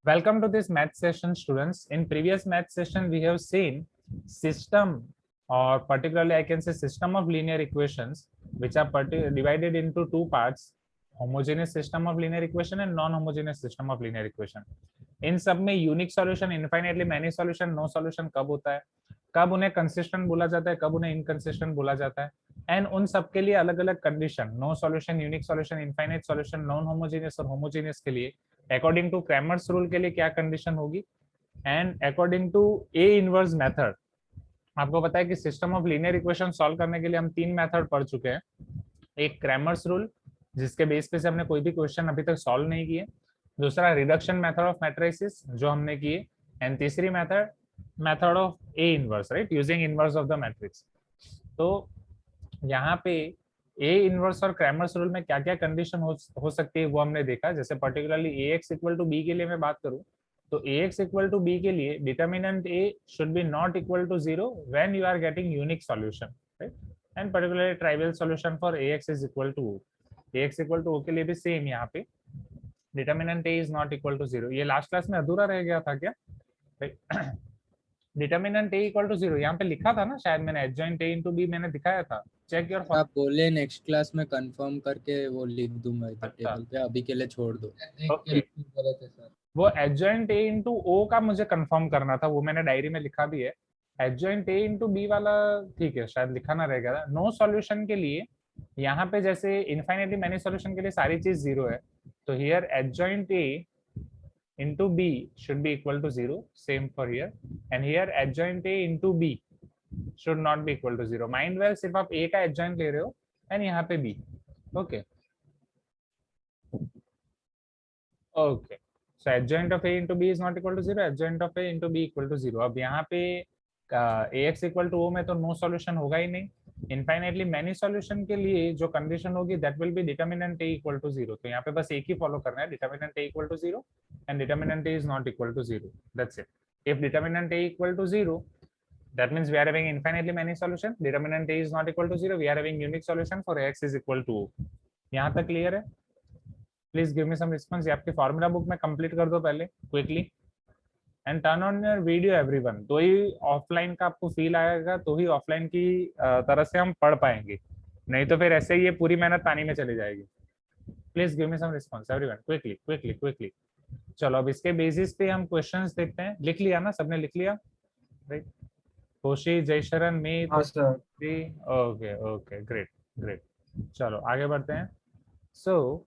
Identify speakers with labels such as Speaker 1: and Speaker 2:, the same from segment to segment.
Speaker 1: Welcome to this math session, students. In previous math session, we have seen system, or particularly I can say system of linear equations, which are divided into two parts: homogeneous system of linear equation and non-homogeneous system of linear equation. इन सब में unique solution, infinitely many solution, no solution कब होता है, कब उन्हें consistent बोला जाता है, कब उन्हें इनकंसिस्टेंट बोला जाता है, एंड उन सब के लिए अलग अलग condition, no solution, unique solution, infinite solution, non homogeneous और होमोजेनियस के लिए अकॉर्डिंग टू क्रैमर्स रूल के लिए क्या कंडीशन होगी, and according to a inverse method. आपको पता है कि system of linear equation solve करने के लिए हम तीन मेथड पढ़ चुके हैं। एक क्रैमर्स रूल, जिसके बेस पे से हमने कोई भी क्वेश्चन अभी तक सॉल्व नहीं किए, दूसरा रिडक्शन मेथड ऑफ मैट्रिसेस जो हमने किए, एंड तीसरी method of A inverse, right, using inverse of the matrix. तो यहाँ पे ए इनवर्स और क्रैमर्स रूल में क्या क्या कंडीशन हो सकती है वो हमने देखा। जैसे particularly A X equal to B के लिए मैं बात करूँ तो A X equal to B के लिए determinant A should be not equal to 0 when you are getting unique solution, right, and particularly trivial solution for A X is equal to O. A X equal to O के लिए भी same, यहाँ पे determinant A is not equal to 0। ये last class में अधूरा रह गया था क्या? डिटर्मिनेंट ए इक्वल टू 0 यहाँ पे लिखा था ना, शायद मैंने एडजॉइंट ए इनटू बी मैंने दिखाया था। चेक योर,
Speaker 2: आप बोले नेक्स्ट क्लास में कंफर्म करके वो लिख दूंगा इधर टेबल पे, अभी के लिए छोड़ दो।
Speaker 1: ओके, वो एडजॉइंट ए इनटू ओ का मुझे कंफर्म करना था, वो मैंने डायरी में लिखा भी है। एडजॉइंट ए इनटू बी वाला ठीक है, शायद लिखा ना रह गया था। नो सॉल्यूशन के लिए यहाँ पे जैसे इनफाइनाइटली मैनी सॉल्यूशन के लिए सारी चीज 0 है, तो here adjoint A into b should be equal to 0, same for here, and here adjoint a into b should not be equal to 0. Mind well, सिर्फ आप a का adjoint ले रहे हो and यहाँ पे b. Okay, okay, so adjoint of a into b is not equal to 0, adjoint of a into b equal to 0. अब यहाँ पे ax equal to o में तो no solution होगा ही नहीं। इनफाइनाइटली मैनी सॉल्यूशन के लिए जो कंडीशन होगी that will be determinant A equal to 0। तो यहाँ पे बस एक ही फॉलो करना है, determinant A equal to 0 and determinant a is not equal to 0. That's it. If determinant a equal to 0, that means we are having infinitely many solution. Determinant a is not equal to 0. We are having unique solution for x is equal to o. यहाँ तक clear है? Please give me some response. ये आपकी formula book में complete कर दो पहले quickly, and turn on your video everyone. तो ही ऑफलाइन का आपको फील आएगा, तो ही ऑफलाइन की तरह से हम पढ़ पाएंगे, नहीं तो फिर ऐसे ही ये पूरी मेहनत पानी में चली जाएगी। Please give me some response everyone, quickly quickly quickly. चलो अब इसके बेसिस पे हम क्वेश्चंस देखते हैं। लिख लिया ना, सबने लिख लिया, राइट? खुशी, जयशरण, मीत, ओके ओके, ग्रेट ग्रेट। चलो आगे बढ़ते हैं। सो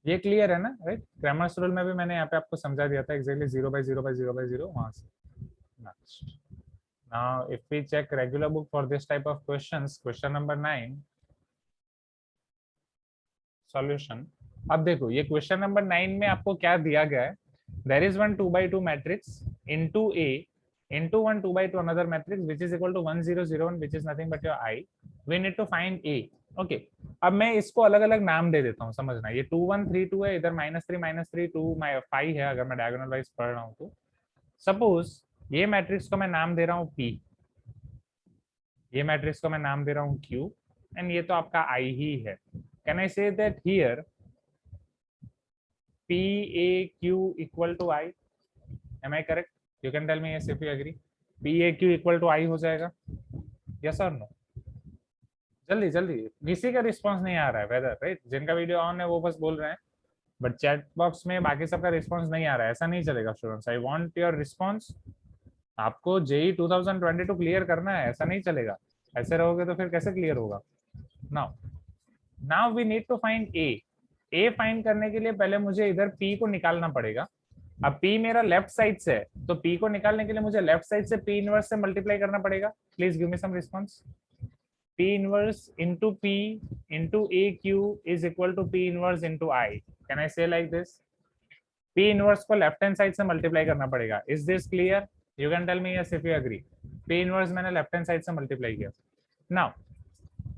Speaker 1: ये क्लियर है ना, राइट? क्रैमर्स रूल में भी मैंने यहाँ पे आपको समझा दिया था एक्जेक्टली 0 by 0 by 0 by 0 वहां से। Next, now if we check regular book for this type of questions, question number 9 solution. अब देखो ये क्वेश्चन नंबर 9 में आपको क्या दिया गया है। There is one 2 by 2 matrix into a into one 2 by 2 another matrix which is equal to 1 0 0 1 which is nothing but your I. We need to find a. Okay, अब मैं इसको अलग अलग नाम दे देता हूँ, समझना। ये 2 1 3 2 है, इधर -3 2 5 है अगर मैं डायगोनल वाइज पढ़ रहा हूँ तो। सपोज ये मैट्रिक्स को मैं नाम दे रहा हूँ P, ये मैट्रिक्स को मैं नाम दे रहा हूँ Q, एंड ये तो आपका I ही है। Can I say that here PAQ equal to I? Am I correct? You can tell me yes if you agree. PAQ equal to I हो जाएगा, yes or no? जल्दी जल्दी, किसी का रिस्पांस नहीं आ रहा है वेदर, राइट? जिनका वीडियो ऑन है वो बस बोल रहे हैं, बट चैट बॉक्स में बाकी सबका रिस्पांस नहीं आ रहा है। ऐसा नहीं चलेगा students, I want your response. आपको जेई 2022 क्लियर करना है, ऐसा नहीं चलेगा। ऐसे रहोगे तो फिर कैसे क्लियर होगा? Now we need to find A find करने के लिए पहले मुझे इधर P को निकालना पड़ेगा। अब P मेरा लेफ्ट साइड से है, तो P को निकालने के लिए मुझे लेफ्ट साइड से P इनवर्स से मल्टीप्लाई करना पड़ेगा। Please give me some response. P inverse into P into AQ is equal to P inverse into I. Can I say like this? P inverse को लेफ्ट हैंड साइड से multiply करना पड़ेगा। Is this clear? You can tell me yes if you agree. P inverse मैंने left hand side से multiply किया। Now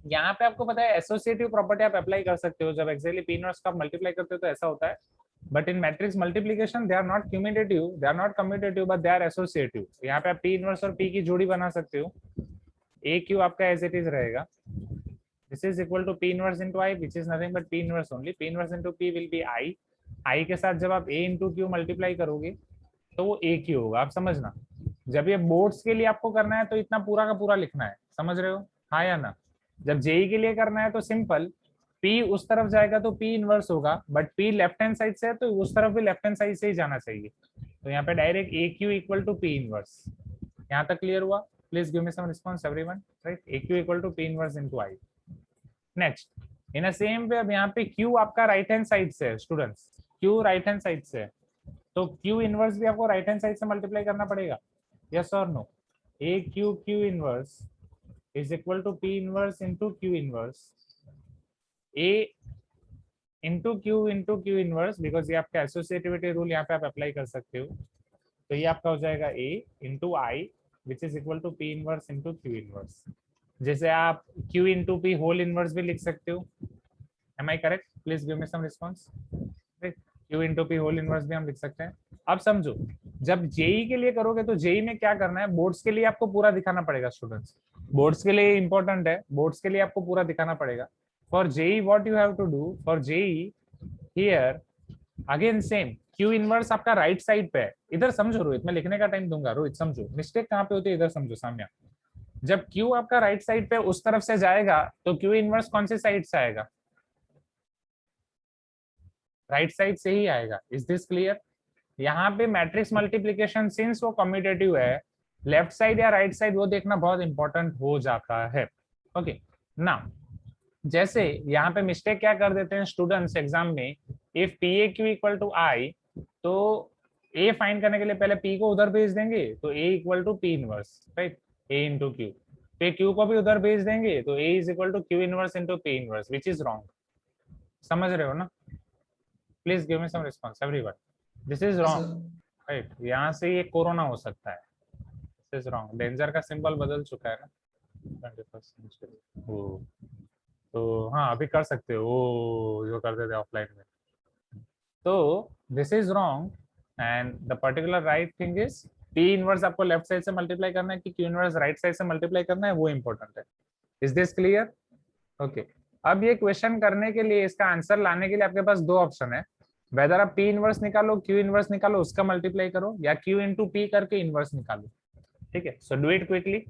Speaker 1: यहाँ पे आपको पता है एसोसिएटिव प्रॉपर्टी आप अप्लाई कर सकते हो। जब एक्चुअली P इनवर्स का मल्टीप्लाई करते हो तो ऐसा होता है, but in matrix multiplication they are not cumulative, they are not commutative, but they are associative. यहाँ पे आप P इनवर्स और P की जोड़ी बना सकते हो। AQ आपका एज इट इज रहेगा, this is equal to P inverse into I which is nothing but P inverse only. P inverse into P will be I. I के साथ जब आप ए इंटू क्यू मल्टीप्लाई करोगे तो वो ए क्यू होगा। आप समझना, जब ये बोर्ड्स के लिए आपको करना है तो इतना पूरा का पूरा लिखना है, समझ रहे हो, हाँ या ना। जब जेई के लिए करना है तो सिंपल, P उस तरफ जाएगा तो P इनवर्स होगा, but P left hand side से है तो उस तरफ भी लेफ्ट हैंड साइड से ही जाना चाहिए। तो यहाँ पे direct A Q equal to P inverse. यहाँ तक क्लियर हुआ? Please give me some response everyone, right. A Q equal to P inverse into I. Next, in a same way अब यहाँ पे Q आपका राइट हैंड साइड से है students, Q right hand side से है, तो Q इनवर्स भी आपको राइट हैंड साइड से मल्टीप्लाई करना पड़ेगा, यस और no. A Q Q inverse is equal to P inverse into Q inverse, A into Q inverse, because ये आपका एसोसिएटिविटी रूल यहाँ पे आप अप्लाई कर सकते हो। तो ये आपका हो जाएगा A into I which is equal to P inverse into Q inverse. जैसे आप Q into P whole inverse भी लिख सकते हो, am I correct? Please give me some response. Q into P whole inverse भी हम लिख सकते हैं। अब समझो, जब जेई के लिए करोगे तो जेई में क्या करना है, बोर्ड्स के लिए आपको पूरा दिखाना पड़ेगा स्टूडेंट्स, बोर्ड्स के लिए इंपॉर्टेंट है, बोर्ड्स के लिए आपको पूरा दिखाना पड़ेगा। For JEE what you have to do, for JEE here again same, Q inverse आपका राइट साइड पे है। इधर समझो रोहित, मैं लिखने का टाइम दूंगा, रोहित समझो मिस्टेक कहाँ पे होती है, इधर समझो सामने। जब क्यू आपका राइट साइड पे उस तरफ से जाएगा तो क्यू इनवर्स कौन से साइड से आएगा, राइट साइड से ही आएगा। Is this clear? यहाँ पे मैट्रिक्स मल्टीप्लीकेशन सिंस वो कम्यूटेटिव है, लेफ्ट साइड या राइट साइड वो देखना बहुत इंपॉर्टेंट हो जाता है। ओके ना, जैसे यहाँ पे मिस्टेक क्या कर देते हैं स्टूडेंट्स एग्जाम में, if P A Q equal to I, तो ए फाइंड करने के लिए पहले पी को उधर भेज देंगे तो A equal to P inverse, right, A into Q. फिर क्यू को भी उधर भेज देंगे तो A is equal to Q inverse into P inverse, which is wrong. समझ रहे हो ना? Please give me some response everyone, this is wrong, right. यहाँ से ये कोरोना हो सकता है, दिस इज रॉन्ग। डेंजर का सिंबल बदल चुका है ना 21st सेंचुरी। ओ तो हाँ अभी कर सकते हो वो जो करते थे ऑफलाइन में। तो this is wrong and the particular right thing is P inverse आपको लेफ्ट साइड से मल्टीप्लाई करना है कि क्यू इनवर्स राइट साइड से मल्टीप्लाई करना है, वो इंपॉर्टेंट है। Is this clear? ओके, अब ये क्वेश्चन करने के लिए, इसका आंसर लाने के लिए आपके पास दो ऑप्शन है, वेदर आप पी इनवर्स निकालो, क्यू इनवर्स निकालो, उसका मल्टीप्लाई करो, या क्यू इंटू पी करके इनवर्स निकालो। ठीक है, सो डू इट क्विकली,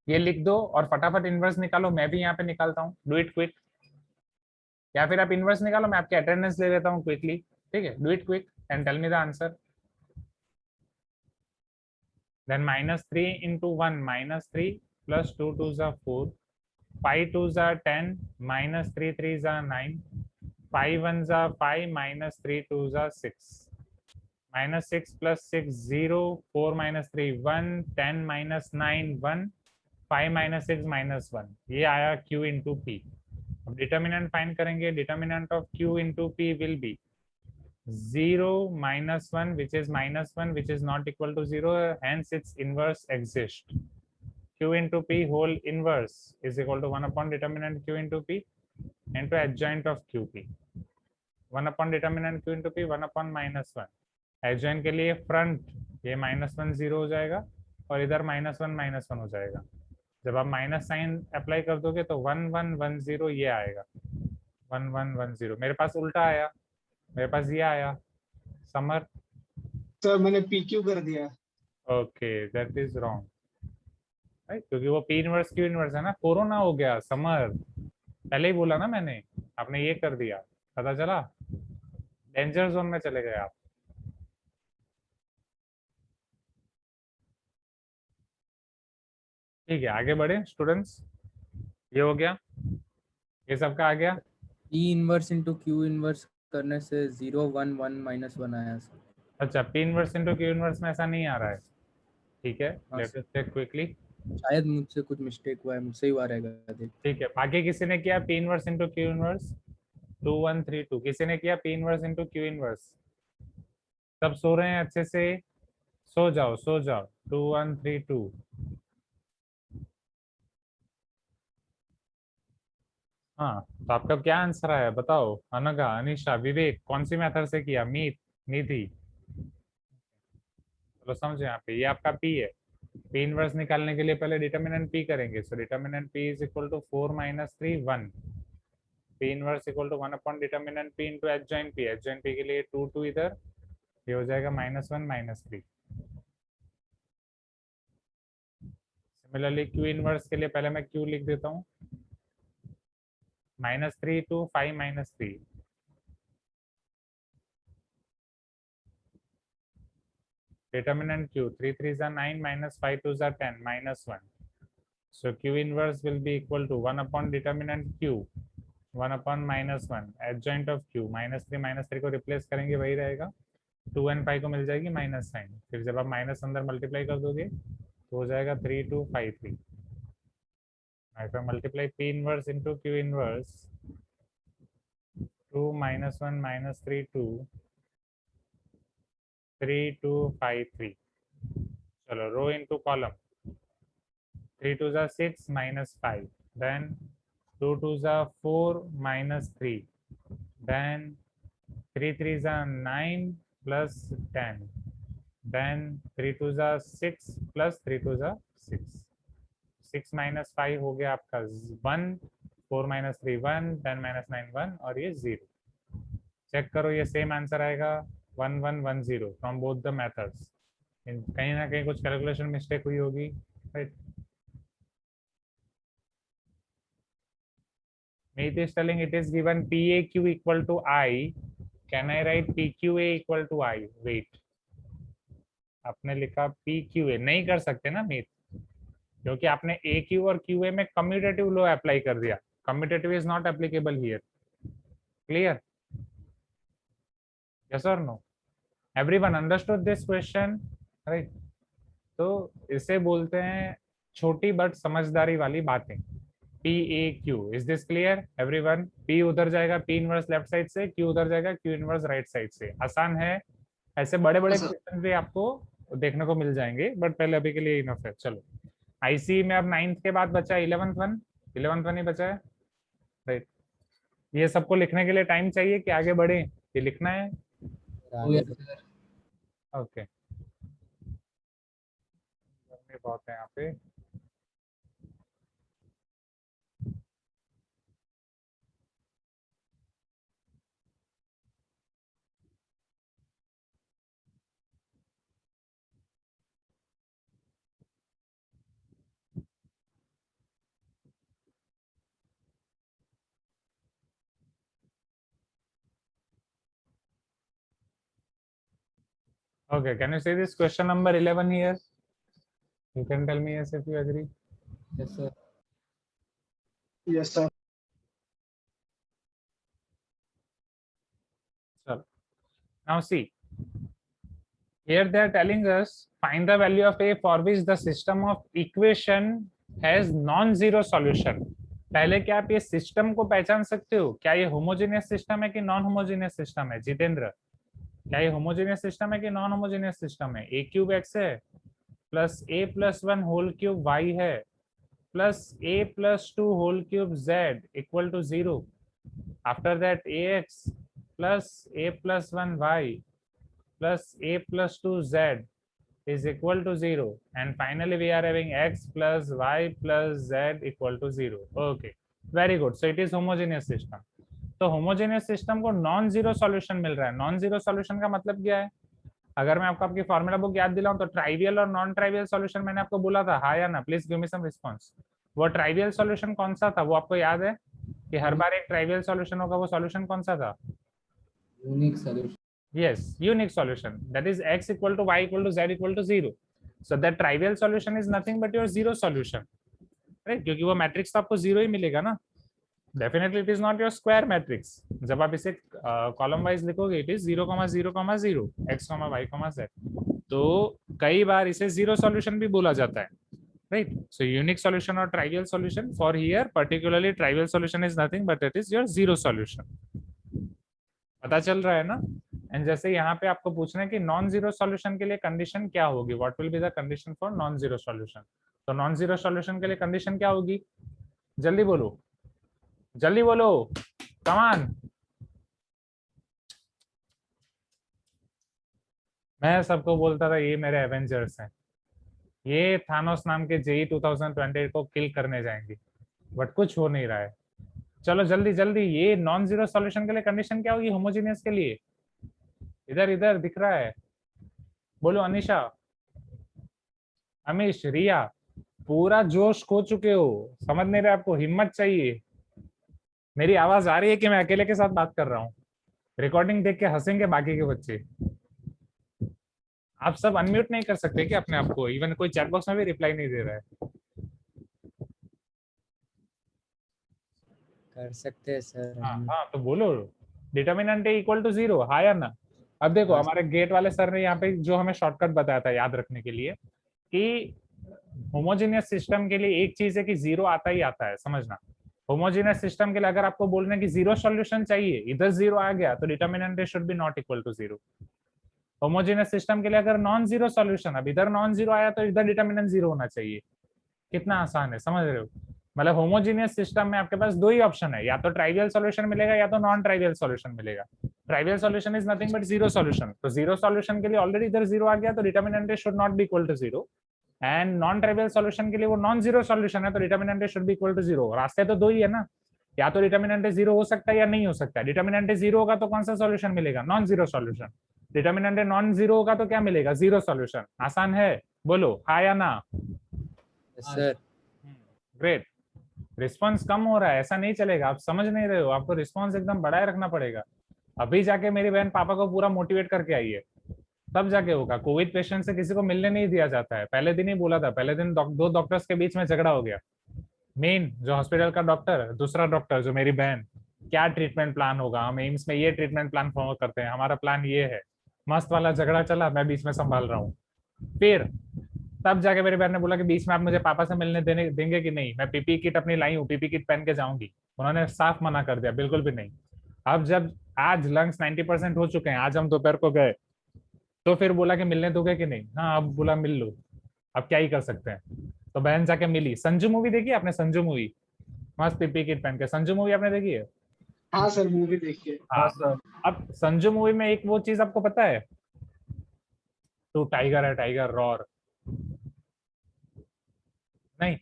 Speaker 1: ये लिख दो और फटाफट इनवर्स निकालो। मैं भी यहाँ पे निकालता हूँ, डू इट क्विक। या फिर आप इनवर्स निकालो, मैं आपके अटेंडेंस ले लेता हूँ क्विकली। ठीक है, do it quick and tell me the answer. Then -3 into 1 -3 plus 2 2s are 4, 5 2s are 10, -3 3s are 9, 5 1s are 5, -3 2s are 6, -6 plus 6 0, 4 -3 1, 10 -9 1, 5 -6 -1, ये आया Q इंटू पी। अब डिटर्मिनेंट फाइंड करेंगे, determinant of Q into P will B 0 -1 which is -1 which is not equal to 0, hence its inverse exists. Q into P whole inverse is equal to 1 upon determinant Q into P into adjoint of QP, 1 upon determinant Q into P 1 upon -1। adjoint के लिए front ये -1 0 हो जाएगा और इधर -1 हो जाएगा। जब आप माइनस साइन अप्लाई कर दोगे तो 1 1 1 0 ये आएगा, 1 1 1 0। मेरे पास उल्टा आया, मेरे पास ये आया समर।
Speaker 3: सर मैंने PQ कर दिया।
Speaker 1: Okay that is wrong, right, क्योंकि वो पी इनवर्स क्यू इनवर्स है ना। कोरोना हो गया समर, पहले ही बोला ना मैंने, आपने ये कर दिया, पता चला, डेंजर जोन में चले गए आप। ठीक है आगे बढ़े स्टूडेंट्स, ये हो गया, ये सबका आ गया।
Speaker 2: ई इनवर्स इनटू क्यू इनवर्स करने से 0 1 1 -1 आया सर।
Speaker 1: अच्छा, P inverse into Q inverse में ऐसा नहीं आ रहा है, ठीक है, लेट अस चेक क्विकली।
Speaker 2: शायद मुझसे कुछ मिस्टेक हुआ है, मुझसे ही हुआ रहेगा देख।
Speaker 1: ठीक है, बाकी किसी ने किया P inverse into Q inverse 2 1 3 2, किसी ने किया P inverse into Q inverse? सब सो रहे हैं अच्छे से, सो जाओ सो जाओ। 2 1 3 2, हाँ तो आपका क्या आंसर आया बताओ? अनघा, अनिशा, विवेक, कौन सी मेथड से किया? मीत, निधि, चलो समझो यहाँ पे ये आपका पी है, पी इनवर्स निकालने के लिए पहले डिटर्मिनेंट पी करेंगे, so determinant P is equal to 4 minus 3 1, P inverse equal to 1 upon determinant P into adjoint P, adjoint P के लिए 2 2 इधर, ये हो जाएगा -1 -3। सिमिलरली क्यू इनवर्स के लिए पहले मैं क्यू लिख देता हूँ, -3 to 5 -3, determinant q 3 3s are 9 minus 5 2s are 10 -1, so q inverse will be equal to 1 upon determinant q 1 upon -1 adjoint of q, -3 को रिप्लेस करेंगे वही रहेगा, 2 and 5 को मिल जाएगी माइनस साइन, फिर जब आप माइनस अंदर मल्टीप्लाई कर दोगे तो हो जाएगा 3 2 5 3। if I multiply p inverse into q inverse, 2 -1 -3 2 3 2 5 3, चलो रो into column, 3 2s are 6 minus 5, then 2 2s are 4 minus 3, then 3 3s are 9 plus 10, then 3 2s are 6 plus 3 2s are 6, 6 minus 5 हो गया आपका 1, 4 minus 3 1, 10 minus 9 1 और ये 0। चेक करो ये same answer आएगा 1 1 1 0 from both the methods. कहीं ना कहीं कुछ कैलकुलेशन मिस्टेक हुई होगी, right. Meet is telling it is given PAQ equal to I. Can I write PQA equal to I? Wait, आपने लिखा PQA, नहीं कर सकते ना मीत, क्योंकि आपने AQ और QA में कम्यूटेटिव लॉ अप्लाई कर दिया। Commutative is not applicable here. Clear? Yes और no? Everyone understood this question, right? तो इसे बोलते हैं छोटी बट समझदारी वाली बातें। PAQ, is this clear everyone? P उधर जाएगा P इनवर्स लेफ्ट साइड से, Q उधर जाएगा Q इनवर्स राइट साइड से। आसान है, ऐसे बड़े बड़े क्वेश्चन भी आपको देखने को मिल जाएंगे, बट पहले अभी के लिए इनफ है। चलो आईसी में अब 9th के बाद बचा 11th वन ही बचा है, राइट? ये सबको लिखने के लिए टाइम चाहिए कि आगे बढ़े, ये लिखना है। ओके, बहुत है यहाँ पे। Okay, can you see this question number 11 here? You can tell me yes if you agree.
Speaker 2: Yes, sir.
Speaker 3: Yes, sir.
Speaker 1: So, now see, here they are telling us find the value of a for which the system of equation has non-zero solution. पहले क्या आप ये system को पहचान सकते हो? क्या ये होमोजेनियस सिस्टम है कि नॉन होमोजेनियस सिस्टम है? जितेंद्र, क्या ये होमोजेनियस सिस्टम है कि नॉन होमोजेनियस सिस्टम है? ए क्यूब एक्स है plus A plus 1 whole cube Y है plus A plus 2 whole cube Z equal to 0। After that A X plus A plus 1 Y plus a plus 2 z is equal to 0, and finally we are having x plus y plus z equal to 0. Okay, very good. So it is homogeneous system. तो homogeneous system को non zero solution मिल रहा है। Non zero solution का मतलब क्या है? अगर मैं आपको आपकी फॉर्मूला बुक याद दिलाऊं तो ट्राइवियल और नॉन ट्राइवियल सॉल्यूशन मैंने आपको बोला था, हाँ या ना? Please give me some response. वो ट्राइवियल सॉल्यूशन कौन सा था? वो आपको याद है कि हर बार एक ट्राइवियल सॉल्यूशन होगा? वो सॉल्यूशन कौन सा था?
Speaker 2: Unique solution.
Speaker 1: Yes, unique solution, that is x equal to y equal to z equal to 0. So that trivial solution is nothing but your zero solution, right? क्योंकि वो मैट्रिक्स तो आपको zero ही मिलेगा ना। Definitely it is not your square matrix. जब आप इसे column wise लिखोगे it is 0 0 0 x y z, तो कई बार इसे जीरो सॉल्यूशन भी बोला जाता है, राइट? सो यूनिक सॉल्यूशन और trivial solution, for here particularly trivial solution is nothing but it is your zero solution. पता चल रहा है ना? एंड जैसे यहाँ पे आपको पूछना है कि नॉन जीरो सॉल्यूशन के लिए कंडीशन क्या होगी, what will be the condition for non zero solution? तो नॉन जीरो सॉल्यूशन के लिए कंडीशन क्या होगी? जल्दी बोलो, जल्दी बोलो, कम ऑन। मैं सबको बोलता था ये मेरे एवेंजर्स हैं, ये थानोस नाम के जेई 2020 को किल करने जाएंगे, बट कुछ हो नहीं रहा है। चलो जल्दी जल्दी, ये नॉन जीरो सॉल्यूशन के लिए कंडीशन क्या होगी होमोजेनियस के लिए? इधर इधर दिख रहा है, बोलो अनिशा, अमीश, रिया, पूरा जोश खो चुके हो, समझ नहीं रहे आपको, हिम्मत चाहिए। मेरी आवाज आ रही है कि मैं अकेले के साथ बात कर रहा हूँ? रिकॉर्डिंग देख के हंसेंगे बाकी के बच्चे। आप सब अनम्यूट नहीं कर सकते क्या अपने आप को? इवन कोई चैट बॉक्स में भी रिप्लाई नहीं दे रहा है।
Speaker 2: कर सकते हैं सर
Speaker 1: हाँ
Speaker 2: हम।
Speaker 1: हाँ, तो बोलो डिटर्मिनेंट इक्वल टू जीरो, हाँ या ना? अब देखो,
Speaker 2: हाँ
Speaker 1: हमारे गेट वाले सर ने यहाँ पे जो हमें शॉर्टकट बताया था याद रखने के लिए, कि होमोजेनियस सिस्टम के लिए एक चीज है कि जीरो आता ही आता है, समझना। होमोजेनियस सिस्टम के लिए अगर आपको बोलने की जीरो सॉल्यूशन चाहिए, इधर जीरो आ गया तो determinant should be not equal to zero. Homogeneous system के लिए अगर नॉन जीरो सॉल्यूशन, अब इधर नॉन जीरो आया तो इधर डिटर्मिनेंट जीरो होना चाहिए। कितना आसान है, समझ रहे हो? मतलब होमोजेनियस सिस्टम में आपके पास दो ही ऑप्शन है, या तो ट्राइवियल सॉल्यूशन मिलेगा या तो नॉन ट्राइवियल सॉल्यूशन मिलेगा। Trivial solution is nothing but zero solution, तो जीरो सॉल्यूशन के लिए ऑलरेडी इधर जीरो आ गया तो determinant should not be equal to zero. And non trivial solution के लिए वो नॉन जीरो सॉल्यूशन है तो determinant should be equal to zero. रास्ते तो दो ही है ना, या तो डिटर्मिनेंट जीरो हो सकता है या नहीं हो सकता है। डिटर्मिनेंट जीरो होगा तो कौन सा सॉल्यूशन मिलेगा? Non zero solution. Determinant non zero होगा तो क्या मिलेगा? Zero solution. आसान है, बोलो हाँ या ना?
Speaker 2: सर।
Speaker 1: ग्रेट। रिस्पॉन्स कम हो रहा है, ऐसा नहीं चलेगा, आप समझ नहीं रहे हो, आपको रिस्पॉन्स एकदम बढ़ाए रखना पड़ेगा। अभी जाके मेरी बहन पापा को पूरा मोटिवेट करके आई है, तब जाके होगा। कोविड पेशेंट से किसी को मिलने नहीं दिया जाता है, पहले दिन ही बोला था, पहले दिन दो डॉक्टर्स के बीच में झगड़ा हो गया। मेन जो हॉस्पिटल का डॉक्टर, दूसरा डॉक्टर जो मेरी बहन, क्या ट्रीटमेंट प्लान होगा, हम एम्स में ये ट्रीटमेंट प्लान फॉलो करते हैं, हमारा प्लान ये है, मस्त वाला झगड़ा चला, मैं बीच में संभाल रहा हूँ। फिर तब जाके मेरी बहन ने बोला कि बीच में आप मुझे पापा से मिलने देंगे कि नहीं? मैं पीपी किट अपनी लाई हूँ, पीपी किट पहन के जाऊंगी। उन्होंने साफ मना कर दिया, बिल्कुल भी नहीं। अब जब आज लंग्स 90% हो चुके हैं, आज हम दोपहर को गए, तो फिर बोला कि मिलने दोगे कि नहीं? हाँ, अब बोला मिल लो, अब क्या ही कर सकते हैं। तो बहन जाके मिली। संजू मूवी देखी आपने? संजू मूवी, मस्त पीपी किट पहन के। संजू मूवी आपने देखी है?
Speaker 3: हाँ सर, मूवी देखिए।
Speaker 1: हाँ सर। अब संजू मूवी में एक वो चीज आपको पता है, तो टाइगर है, टाइगर रॉर नहीं?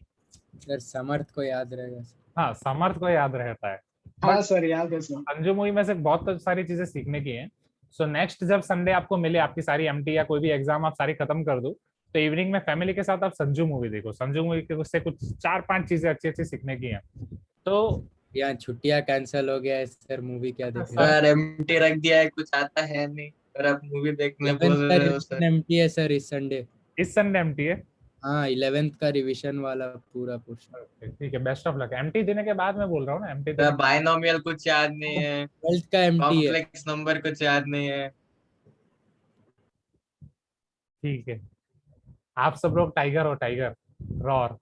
Speaker 2: सर समर्थ को याद रहेगा सर।
Speaker 1: हाँ, समर्थ को याद रहता है।
Speaker 3: हाँ सर, याद है सर।
Speaker 1: संजू मूवी में से बहुत सारी चीजें सीखने की हैं। सो नेक्स्ट जब संडे आपको मिले, आपकी सारी एमटी या कोई भी एग्जाम आप सारी खत्म कर दो, तो इवनिंग में फैमिली के साथ आप संजू मूवी देखो। संजू मूवी से कुछ 4-5 चीजें अच्छी अच्छी सीखने की हैं। तो
Speaker 2: यहाँ छुट्टियां कैंसिल हो गया है सर, मूवी क्या देखे?
Speaker 4: सर एमटी रख दिया है, कुछ आता है नहीं और आप मूवी देखने बोल
Speaker 2: 11th का
Speaker 4: रहे हो सर।
Speaker 2: रिवीजन एमटी है सर इस संडे।
Speaker 1: इस संडे एमटी है?
Speaker 2: हाँ 11th का रिवीजन वाला पूरा पोर्शन।
Speaker 1: ठीक है, बेस्ट ऑफ लक। एमटी देने के बाद मैं बोल रहा हूँ ना, एमटी
Speaker 4: सर बाइनोमियल कुछ याद नहीं है,
Speaker 2: 12th का एमटी है।
Speaker 4: कॉम्प्लेक्स नंबर कुछ याद नहीं है।
Speaker 1: ठीक है, आप सब लोग टाइगर हो, टाइगर रॉर।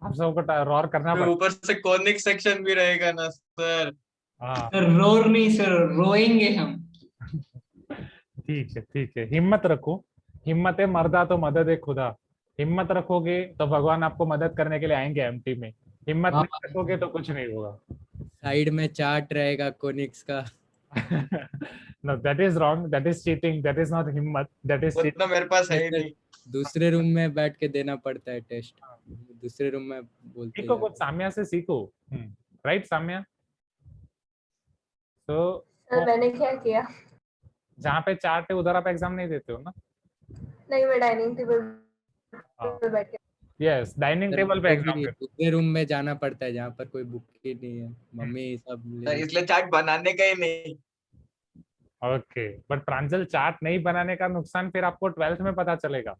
Speaker 1: आप सबको रॉर करना
Speaker 4: फिर
Speaker 1: पड़ेगा।
Speaker 4: ऊपर से कॉनिक सेक्शन भी रहेगा ना सर।
Speaker 1: हाँ
Speaker 5: सर रोर नहीं सर, रोएंगे हम।
Speaker 1: ठीक है, ठीक है, हिम्मत रखो। हिम्मत है मर्दा तो मदद है खुदा। हिम्मत रखोगे तो भगवान आपको मदद करने के लिए आएंगे एमटी में। हिम्मत
Speaker 2: हाँ।
Speaker 1: नहीं रखोगे तो कुछ नहीं होगा।
Speaker 2: साइड में चार्ट रहेगा कोनिक्स का।
Speaker 1: No, that is wrong, that is cheating, that is not हिम्मत, that is cheating.
Speaker 4: उतना मेरे पास है ही नहीं।
Speaker 2: दूसरे रूम में बैठ के देना पड़ता है टेस्ट। दूसरे रूम में बोलते
Speaker 1: सीखो
Speaker 2: हैं।
Speaker 1: कुछ, साम्या से सीखो। राइट साम्या? तो
Speaker 6: सर मैंने क्या किया?
Speaker 1: जहाँ पे चार्ट है उधर आप एग्जाम नहीं देते हो ना?
Speaker 6: नहीं, मैं डाइनिंग टेबल
Speaker 1: हाँ।
Speaker 6: पे बैठ के।
Speaker 1: यस, डाइनिंग टेबल पे एग्जाम देते
Speaker 2: दूसरे रूम में जाना पड़ता है जहाँ पर कोई बुक ही नहीं है, मम्मी सब
Speaker 4: सर इसलिए चार्ट बनाने का ही नहीं।
Speaker 1: हो। ओके, बट प्रांजल चार्ट नहीं बनाने का नुकसान फिर आपको 12th में पता चलेगा।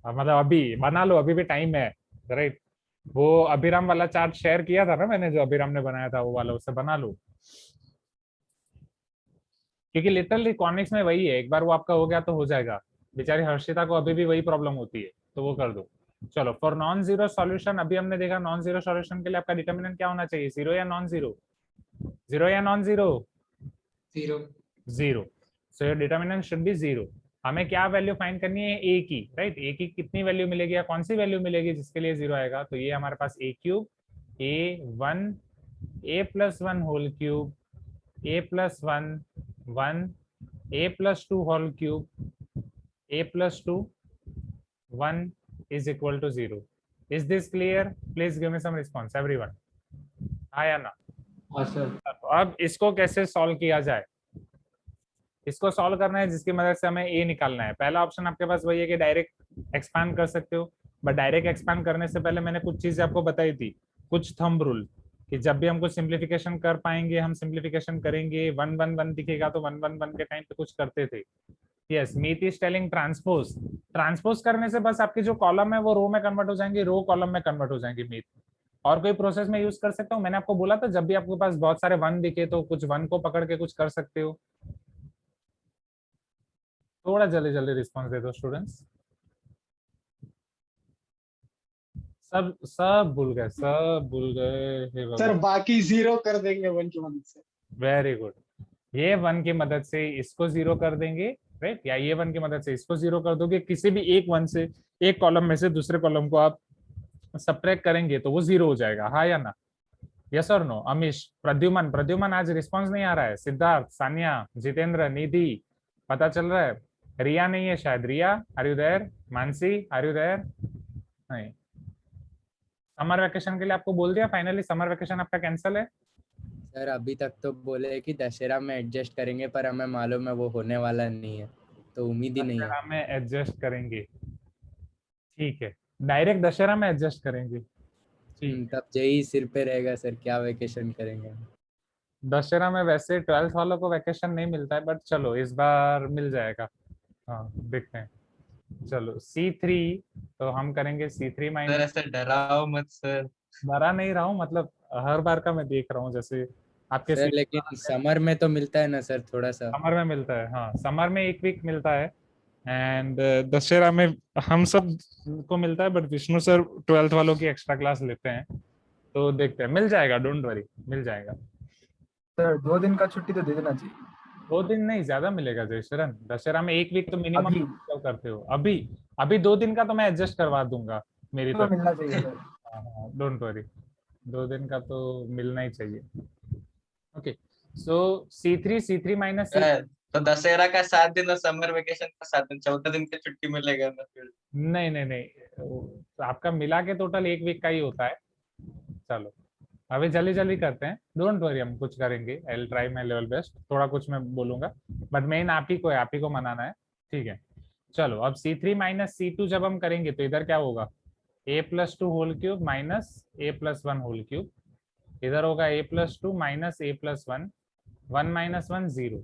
Speaker 1: मतलब अभी बना लो, अभी भी टाइम है। राइट, वो अभिराम वाला चार्ट शेयर किया था ना मैंने, जो अभिराम ने बनाया था वो वाला, उससे बना लो। क्योंकि लिटरली कॉनिक्स में वही है, एक बार वो आपका हो गया तो हो जाएगा। बेचारी हर्षिता को अभी भी वही प्रॉब्लम होती है, तो वो कर दो। चलो, फॉर नॉन जीरो सॉल्यूशन अभी हमने देखा, नॉन जीरो सॉल्यूशन के लिए आपका डिटर्मिनेंट क्या होना चाहिए? जीरो या नॉन जीरो? जीरो या non zero?
Speaker 5: Zero.
Speaker 1: Zero. So your determinant should B zero. हमें क्या वैल्यू फाइंड करनी है? ए की। राइट, ए की कितनी वैल्यू मिलेगी या कौन सी वैल्यू मिलेगी जिसके लिए जीरो आएगा? तो ये हमारे पास A cube, A one, A plus one whole cube, A plus one, one, A plus two whole cube, A plus two, 1 is equal to 0. Is this clear? Please give me some response, everyone. हाँ या ना?
Speaker 5: हाँ sir.
Speaker 1: अब इसको कैसे solve किया जाए? इसको सॉल्व करना है जिसकी मदद से हमें ए निकालना है। पहला ऑप्शन आपके पास वही है कि डायरेक्ट एक्सपांड कर सकते हो, बट डायरेक्ट एक्सपांड करने से पहले मैंने कुछ चीजें आपको बताई थी, कुछ थंब रूल, कि जब भी हम कुछ सिंप्लीफिकेशन कर पाएंगे हम सिंप्लीफिकेशन करेंगे। 1 1 1 दिखेगा तो 1 1 1 के टाइम पे कुछ करते थे। Yes, Meet is telling transpose. Transpose करने से बस आपकी जो कॉलम है वो रो में कन्वर्ट हो जाएंगी, रो कॉलम में कन्वर्ट हो जाएंगी। मीत और कोई प्रोसेस में यूज कर सकता हूँ? मैंने आपको बोला था जब भी आपके पास बहुत सारे 1 दिखे तो कुछ 1 को पकड़ के कुछ कर सकते हो। थोड़ा जल्दी जल्दी रिस्पॉन्स दे दो स्टूडेंट्स। सब भूल गए, सब भूल गए।
Speaker 3: सर बाकी 0 कर देंगे 1 की मदद से।
Speaker 1: Very good. ये 1 की मदद से इसको 0 कर देंगे, राइट? या ये 1 की मदद से इसको 0 कर दोगे। किसी भी एक 1 से, एक कॉलम में से दूसरे कॉलम को आप सब्ट्रैक्ट करेंगे तो वो 0 हो जाएगा। हाँ या ना? यस और नो? अमीश, प्रद्युमन, प्रद्युमन आज रिस्पॉन्स नहीं आ रहा है। सिद्धार्थ, सानिया, जितेंद्र, निधि, पता चल रहा है? रिया नहीं है शायद। Riya, are you there? Mansi, are you there? नहीं। समर वेकेशन के लिए आपको बोल दिया फाइनली? समर वेकेशन आपका कैंसिल है?
Speaker 2: सर अभी तक तो बोले कि दशहरा में एडजस्ट करेंगे, पर हमें मालूम है वो होने वाला नहीं है, तो उम्मीद ही नहीं है।
Speaker 1: दशहरा में एडजस्ट करेंगे, ठीक है। डायरेक्ट दशहरा में एडजस्ट करेंगे, ठीक।
Speaker 2: तब जेई सिर पे रहेगा सर, क्या वेकेशन करेंगे।
Speaker 1: दशहरा में वैसे 12th वालों को वैकेशन नहीं मिलता है, बट चलो इस बार मिल जाएगा। हाँ देखते हैं। चलो C3 तो हम करेंगे C3
Speaker 4: सर
Speaker 1: माइनस।
Speaker 4: ऐसे डराओ मत सर।
Speaker 1: डरा नहीं रहा हूँ, मतलब हर बार का मैं देख रहा हूँ जैसे आपके
Speaker 2: सर लेकिन समर में तो मिलता है ना सर थोड़ा सा।
Speaker 1: समर में मिलता है। हाँ, समर में 1 वीक मिलता है, एंड दशहरा में हम सब को मिलता है, बट विष्णु सर 12th वालों की एक्स्ट्रा क्लास लेते हैं, तो देखते हैं। मिल जाएगा, डोंट वरी, मिल जाएगा।
Speaker 7: सर 2 दिन का छुट्टी तो दे देना चाहिए।
Speaker 1: 2 दिन नहीं, ज्यादा मिलेगा जयशरण। दशहरा में 1 वीक तो मिनिमम
Speaker 7: अभी
Speaker 1: करते हो। अभी 2 दिन का तो मैं एडजस्ट करवा दूंगा मेरी
Speaker 7: तो
Speaker 1: तरफ।
Speaker 7: मिलना चाहिए सर।
Speaker 1: डोंट वरी, 2 दिन का तो मिलना ही चाहिए। ओके, सो C3 माइनस
Speaker 4: तो दशहरा का 7 दिन और समर वेकेशन का 7 दिन, 14 दिन की छुट्टी मिलेगा ना फिर?
Speaker 1: नहीं, तो आपका मिला के टोटल 1 वीक का ही होता है। चलो अभी जल्दी जल्दी करते हैं, डोंट वरी, हम कुछ करेंगे। I will try my level best. थोड़ा कुछ मैं बोलूंगा, बट मेन आप ही को है, आप ही को मनाना है, ठीक है? चलो अब C3 माइनस C2 जब हम करेंगे तो इधर क्या होगा? a+2 whole cube minus a+1 whole cube. इधर होगा a+2 minus a+1, 1 minus 1 0।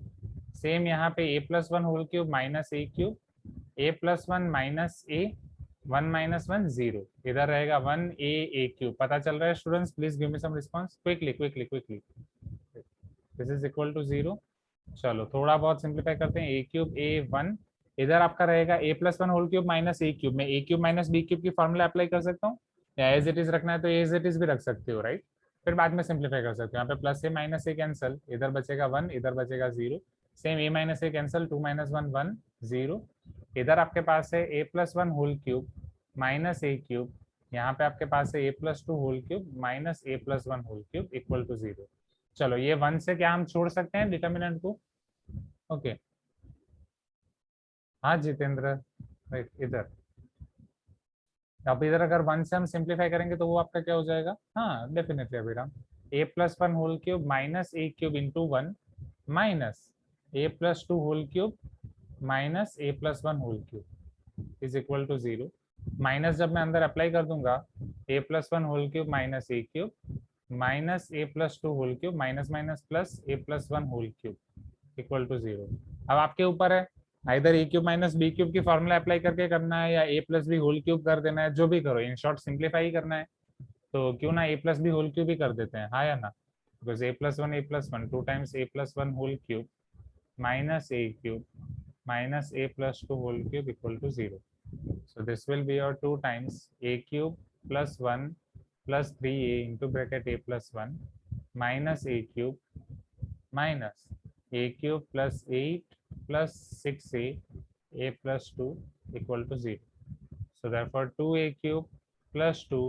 Speaker 1: Same यहाँ पे a+1 whole cube minus a cube, a+1 minus a, 1 minus 1 0। इधर रहेगा 1a क्यूब। पता चल रहा है students? Please give me some response quickly quickly quickly. This is equal to 0। चलो थोड़ा बहुत सिंप्लीफाई करते हैं। a क्यूब a1, इधर आपका रहेगा a+1 whole cube minus a cube. मैं a cube minus b cube की फॉर्मूला अप्लाई कर सकता हूँ, या एज इट इज रखना है तो एज इट इज भी रख सकते हो, राइट? फिर बाद में सिंप्लीफाई कर सकते हो। यहाँ पे plus a minus a cancel, इधर बचेगा 1, इधर बचेगा 0। Same a minus a cancel, 2 minus 1 1 0। इधर आपके पास है a+1 whole cube minus a cube, यहाँ पे आपके पास है a+2 whole cube minus a+1 whole cube equal to 0। चलो ये 1 से क्या हम छोड़ सकते हैं डिटर्मिनेंट को? ओके हाँ जितेंद्र, राइट। इधर अब इधर अगर 1 से हम सिंप्लीफाई करेंगे तो वो आपका क्या हो जाएगा? हाँ definitely Abhiram, a+1 whole cube minus a cube into 1 minus a+2 whole cube minus a+1 whole cube is equal to 0। Minus जब मैं अंदर अप्लाई कर दूंगा, a+1 whole cube minus a cube minus a+2 whole cube minus minus plus a+1 whole cube equal to 0। अब आपके ऊपर है, इधर a cube minus b cube की फॉर्मूला अप्लाई करके करना है, या a plus B whole cube कर देना है, जो भी करो। इन शॉर्ट सिंप्लीफाई करना है तो क्यों ना a plus B whole cube ही कर देते हैं, हाँ या ना? Because a+1 2 times a+1 whole cube minus a cube minus a+2 whole cube equal to 0. So this will be your 2 times a cube plus 1 plus 3a into bracket a plus 1 minus a cube minus a cube plus 8 plus 6a a plus 2 equal to 0. So therefore 2a cube plus 2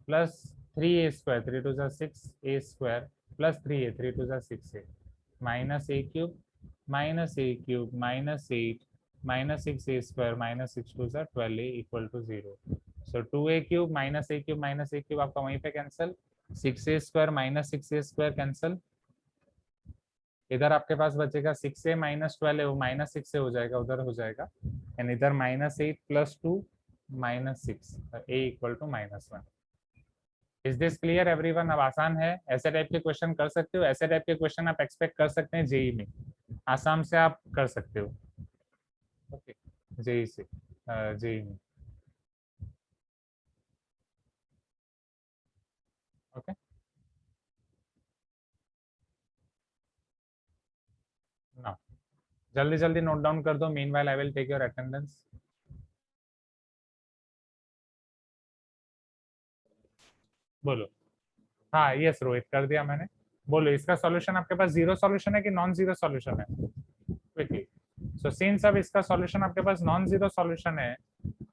Speaker 1: plus 3a square, 3 to the 6 a square plus 3a, 3 to the 6a minus a cube minus a cube minus 8 minus 6a square minus 6 2 is 12a equal to 0. So 2a cube minus a cube आपका वहीं पे cancel, 6a square minus 6a square cancel, इधर आपके पास बचेगा 6a minus 12 है, वो minus 6 से हो जाएगा, उधर हो जाएगा, एंड इधर minus 8 plus 2 minus 6, a equal to -1. Is this clear everyone? अब आसान है, ऐसे टाइप के क्वेश्चन कर सकते हो, ऐसे टाइप के क्वेश्चन आप एक्सपेक्ट कर सकते हैं जेई में, आसाम से आप कर सकते हो, ओके, जेई से, जेई में, ओके। नाउ जल्दी जल्दी नोट डाउन कर दो, meanwhile I will take your attendance. बोलो, हाँ यस रोहित, कर दिया मैंने। बोलो, इसका सॉल्यूशन आपके पास जीरो सॉल्यूशन है कि नॉन जीरो सॉल्यूशन है? क्विकली, सो सिंस अब इसका सॉल्यूशन आपके पास नॉन जीरो सॉल्यूशन है,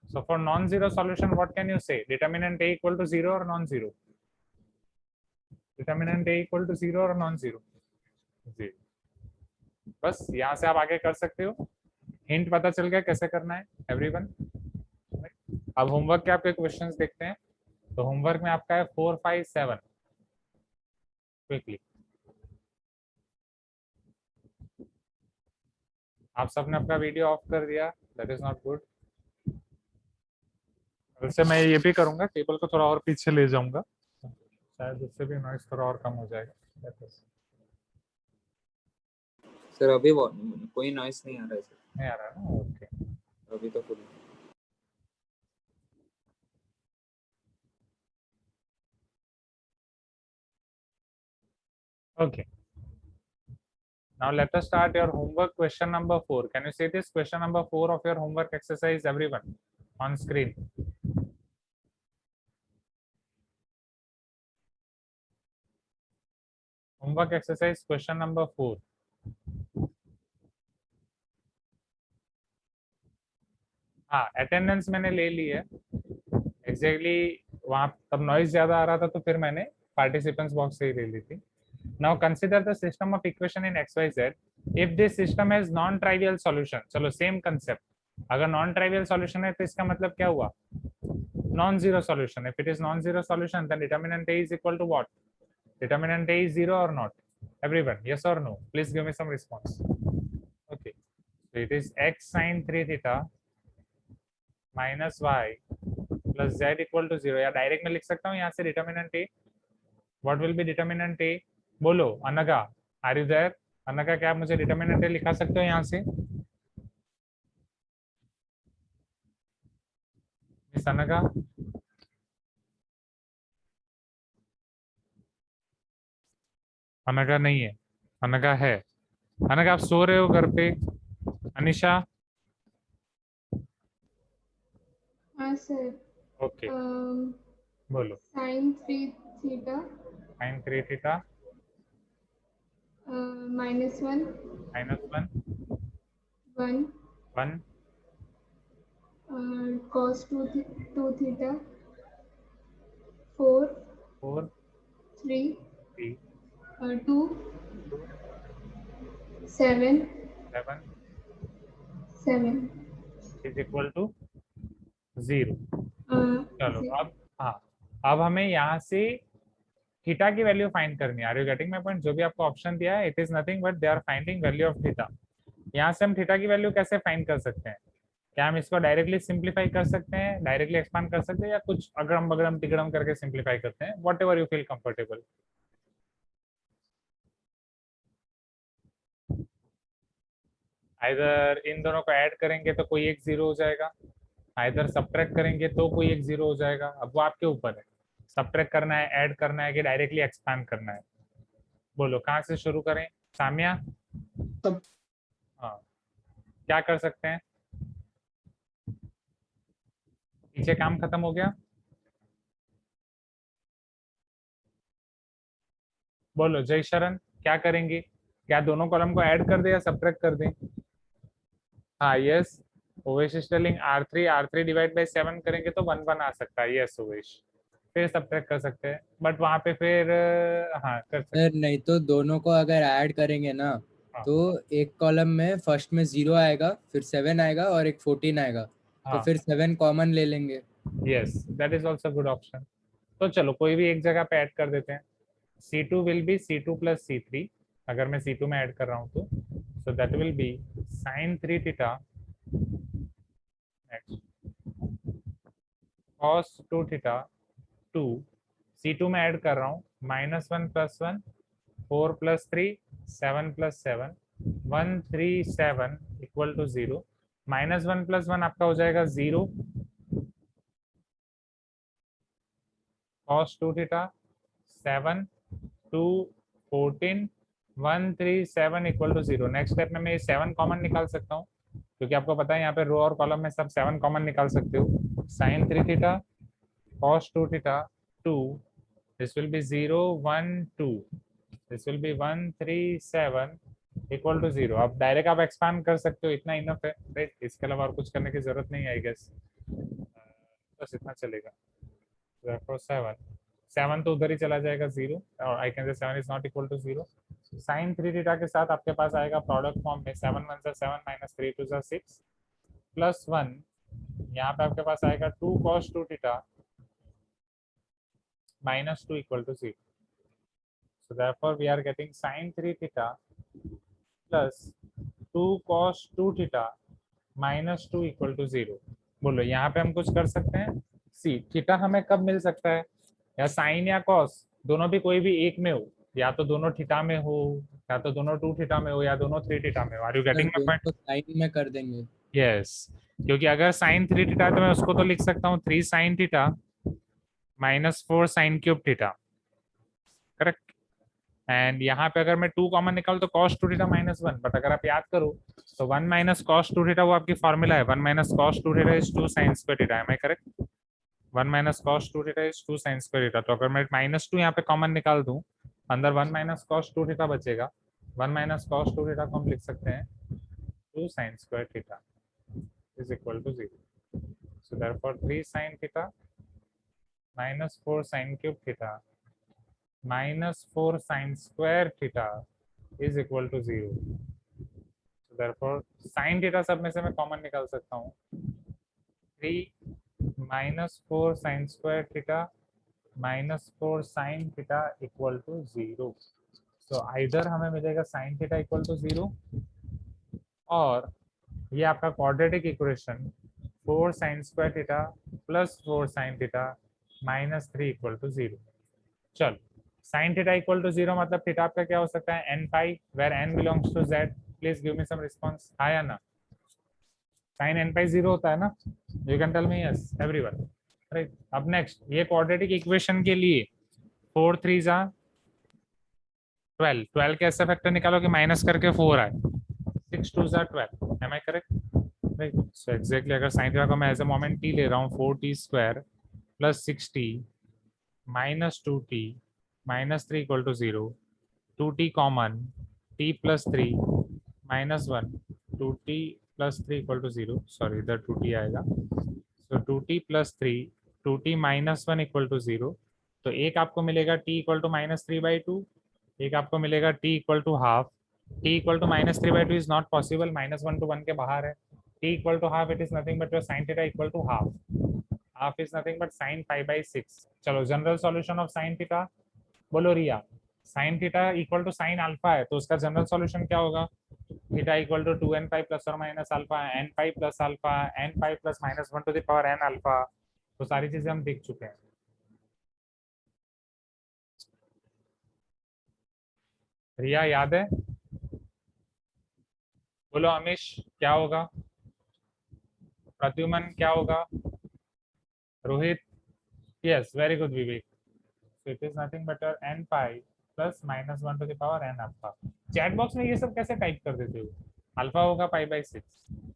Speaker 1: so for non-zero solution what can you say? Determinant a equal to 0 or non-zero? Determinant a equal to 0 or non-zero? 0. बस यहाँ से आप आगे कर सकते हो, हिंट पता चल गया कैसे करना है एवरीवन। अब होमवर्क के आपके क्वेश्चंस देखते हैं। तो होमवर्क में आपका है 4, 5, 7, क्विकली। आप सबने अपना वीडियो ऑफ कर दिया, दैट इज नॉट गुड। वैसे मैं ये भी करूंगा, टेबल को थोड़ा और पीछे ले जाऊंगा, शायद उससे भी नॉइस थोड़ा और कम हो जाएगा।
Speaker 8: सर अभी कोई नॉइस नहीं आ रहा है सर।
Speaker 1: नहीं आ रहा है ना? ओके,
Speaker 8: अभी तो full.
Speaker 1: okay. Now let us start your homework question number 4. Can you see this question number 4 of your homework exercise, everyone, on screen? Homework exercise question number 4. हाँ, अटेंडेंस मैंने ले ली है एग्जैक्टली, वहाँ तब नॉइज ज्यादा आ रहा था तो फिर मैंने पार्टिसिपेंट्स बॉक्स से ही ले ली थी। Now consider the system of equation in XYZ. If this system has non-trivial solution, चलो सेम कंसेप्ट, अगर नॉन ट्राइवियल सॉल्यूशन है तो इसका मतलब क्या हुआ? Non zero solution. If it is non zero solution then determinant A is equal to what? Determinant A is 0 or not? Everyone, yes or no? Please give me some response. Okay, so it is x sin 3 theta minus y plus z equal to 0, या direct में लिख सकता हूँ यहाँ से determinant A. What will be determinant A? बोलो अनगा, are you there? अनगा, क्या आप मुझे डिटरमिनेंट A लिखा सकते हो यहाँ से? मिस अनगा, अनगा नहीं है, अनगा है। अनगा आप सो रहे हो घर पे? अनिशा?
Speaker 6: हाँ सर।
Speaker 1: ओके, बोलो।
Speaker 6: Sine 3 theta
Speaker 1: sin 3 theta
Speaker 6: -1
Speaker 1: -1
Speaker 6: 1
Speaker 1: 1
Speaker 6: cos 2 theta 4
Speaker 1: 4
Speaker 6: 3
Speaker 1: 3
Speaker 6: 2 7
Speaker 1: 7
Speaker 6: 7
Speaker 1: is equal to 0। चलो अब, हाँ, अब हमें यहाँ से थीटा की वैल्यू फाइंड करनी है। Are you getting my point? जो भी आपको ऑप्शन दिया है, it is nothing but they are finding value of theta. यहाँ से हम थीटा की वैल्यू कैसे फाइंड कर सकते हैं? क्या हम इसको डायरेक्टली सिंप्लीफाई कर सकते हैं, डायरेक्टली एक्सपांड कर सकते हैं, या कुछ अगड़म बगड़म तिगड़म करके सिंप्लीफाई करते हैं? What ever you feel comfortable. Either in दोनों को ऐड करेंगे तो कोई एक 0 हो जाएगा, आइदर सब्ट्रैक्ट करेंगे तो कोई एक 0 हो जाएगा। अब वो आपके ऊपर है, सब्ट्रैक्ट करना है, ऐड करना है, कि डायरेक्टली एक्सपांड करना है। बोलो कहाँ से शुरू करें? सामिया? हाँ, क्या कर सकते हैं? पीछे काम खत्म हो गया? बोलो जय शरण, क्या करेंगे? क्या दोनों कॉलम को ऐड कर दे या सब्ट्रैक्ट कर दें? हाँ yes, Owais is telling R3 divide by 7 करेंगे तो 1 1 आ सकता है। यस ओवेश, फिर सब्ट्रैक्ट कर सकते हैं, बट वहां पे फिर हाँ कर सकते
Speaker 2: सर नहीं तो दोनों को अगर ऐड करेंगे ना
Speaker 1: हाँ।
Speaker 2: तो एक कॉलम में फर्स्ट में 0 आएगा, फिर 7 आएगा और एक 14 आएगा, तो
Speaker 1: हाँ
Speaker 2: फिर 7 कॉमन ले लेंगे।
Speaker 1: Yes, that is also good option. तो चलो कोई भी एक जगह पे ऐड कर देते हैं। C2 will be C2 plus C3, अगर मैं C2 में ऐड कर रहा हूँ तो, सो that will B sin 3 theta next cos 2 theta 2, C2 में ऐड कर रहा हूँ, -1 + 1 4 + 3 7 + 7 137 इक्वल टू 0, -1 + 1 आपका हो जाएगा 0, cos 2 theta 7 2 14 137 equal to 0। Next step में मैं ये 7 कॉमन निकाल सकता हूँ, क्योंकि आपको पता है यहाँ पे रो और कॉलम में सब 7 कॉमन निकाल सकते हो। sin 3 theta cos 2 theta 2, this will be 0 1 2, this will be 137 equal to 0। अब डायरेक्ट आप एक्सपांड कर सकते हो, इतना इनफ है राइट, इसके अलावा और कुछ करने की जरूरत नहीं है आई गेस, बस इतना चलेगा। therefore 7 तो उधर ही चला जाएगा 0, और आई can say 7 is not equal to 0। sin 3 theta के साथ आपके पास आएगा प्रोडक्ट फॉर्म में 7 1 सा 7 -3 2 सा 6 प्लस 1, यहाँ पे आपके पास आएगा 2 cos 2 theta -2 equal to 0। so therefore we are getting sin 3 theta plus 2 cos 2 theta -2 equal to 0। बोलो यहाँ पे हम कुछ कर सकते हैं। सी थीटा हमें कब मिल सकता है, या साइन या कॉस दोनों भी कोई भी एक में हो, या तो दोनों थीटा में हो, या तो दोनों 2 थीटा में हो, या दोनों 3 थीटा में हो। Are you getting my point?
Speaker 2: Sine में कर देंगे।
Speaker 1: यस, क्योंकि अगर sin 3 थीटा तो मैं उसको तो लिख सकता हूँ 3 sin theta -4 sin cube theta, correct. And यहाँ पे अगर मैं 2 कॉमन निकाल तो cos 2 थीटा -1, बट अगर आप याद करो तो 1 - cos 2 थीटा वो आपकी फॉर्मूला है, 1 - cos 2 theta is 2 sin square theta, am I correct? 1 - cos 2 theta is 2 sin square theta. तो अगर मैं -2 यहाँ पे कॉमन निकाल दूं, अंदर 1 - cos 2 थीटा बचेगा, 1 - cos 2 थीटा को हम लिख सकते हैं 2 sin square theta is equal to 0. So therefore 3 sin theta -4 sin cube theta -4 sin square theta is equal to 0. So therefore sin theta सब में से मैं कॉमन निकाल सकता हूँ, 3 -4 sin square theta -4 sin theta equal to 0. So either हमें मिलेगा sin theta equal to 0, और ये आपका quadratic equation 4 sin square theta plus 4 sin theta -3 equal to 0। चल sin थीटा इक्वल टू 0 मतलब थीटा आपका क्या हो सकता है, n pi, where n belongs to z। Please give me some response, हाँ या ना? sin n पाई 0 होता है ना? You can tell me yes everyone, right. अब नेक्स्ट ये क्वाड्रेटिक इक्वेशन के लिए 4 3 जा 12, 12 के ऐसे फैक्टर निकालो कि माइनस करके 4 आए, 6 2 जा 12, am I correct? Right. So exactly अगर sin थीटा को मैं एज ए मोमेंट t ले रहा हूँ, 4t square plus 6t -2t -3 equal to 0, 2t common, t plus 3 -1 2t plus 3 equal to 0, sorry इधर 2t आएगा, सो 2t plus 3 2t -1 equal to 0। तो एक आपको मिलेगा t इक्वल टू -3/2, एक आपको मिलेगा t equal to half. t equal to -3/2 is not possible, -1 to 1 के बाहर है। t equal to half, it is nothing but your sin theta equal to half, half is nothing but sin π/6। चलो general solution of sin theta बोलो Riya. sin theta equal to sin alpha है, तो उसका general solution क्या होगा, theta equal to 2n pi plus और minus alpha, n pi plus alpha, n pi plus -1 to the power n alpha. तो सारी चीजें हम देख चुके हैं। रिया याद है? बोलो अमीश क्या होगा, प्रद्युमन क्या होगा, Rohit? Yes very good Vivek. So it is nothing but n pi plus -1 to the power n alpha. Chat box में ये सब कैसे टाइप कर देते हो? अल्फा होगा π/6,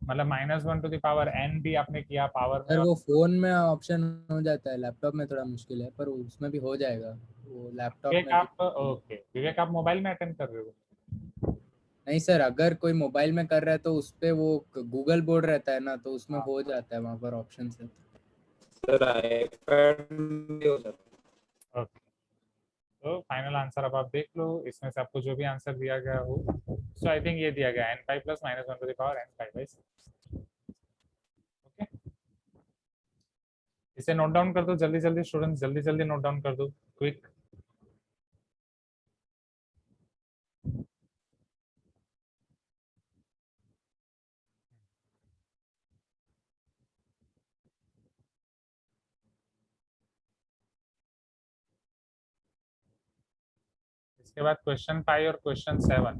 Speaker 1: मतलब -1 टू द पावर n भी आपने किया पावर में।
Speaker 2: सर वो फोन में ऑप्शन हो जाता है, लैपटॉप में थोड़ा मुश्किल है, पर उसमें भी हो जाएगा वो लैपटॉप
Speaker 1: विवेक
Speaker 2: में
Speaker 1: आप ओके, विवेक आप मोबाइल में अटेंड कर रहे हो?
Speaker 2: नहीं सर, अगर कोई मोबाइल में कर रहा है तो उस पे वो गूगल बोर्ड रहता है ना, तो उसमें
Speaker 1: हाँ।
Speaker 2: हो जाता है, वहाँ पर ऑप्शन है।
Speaker 8: सर iPad में भी हो जाता है।
Speaker 1: ओके तो फाइनल आंसर अब आप देख लो, इसमें से आपको जो भी आंसर दिया गया हो। सो आई थिंक ये दिया गया n5 + -1 to the power n5/6। Okay, इसे नोट डाउन कर दो जल्दी जल्दी स्टूडेंट्स, जल्दी जल्दी नोट डाउन कर दो, क्विक। इसके बाद क्वेश्चन 5 और क्वेश्चन 7,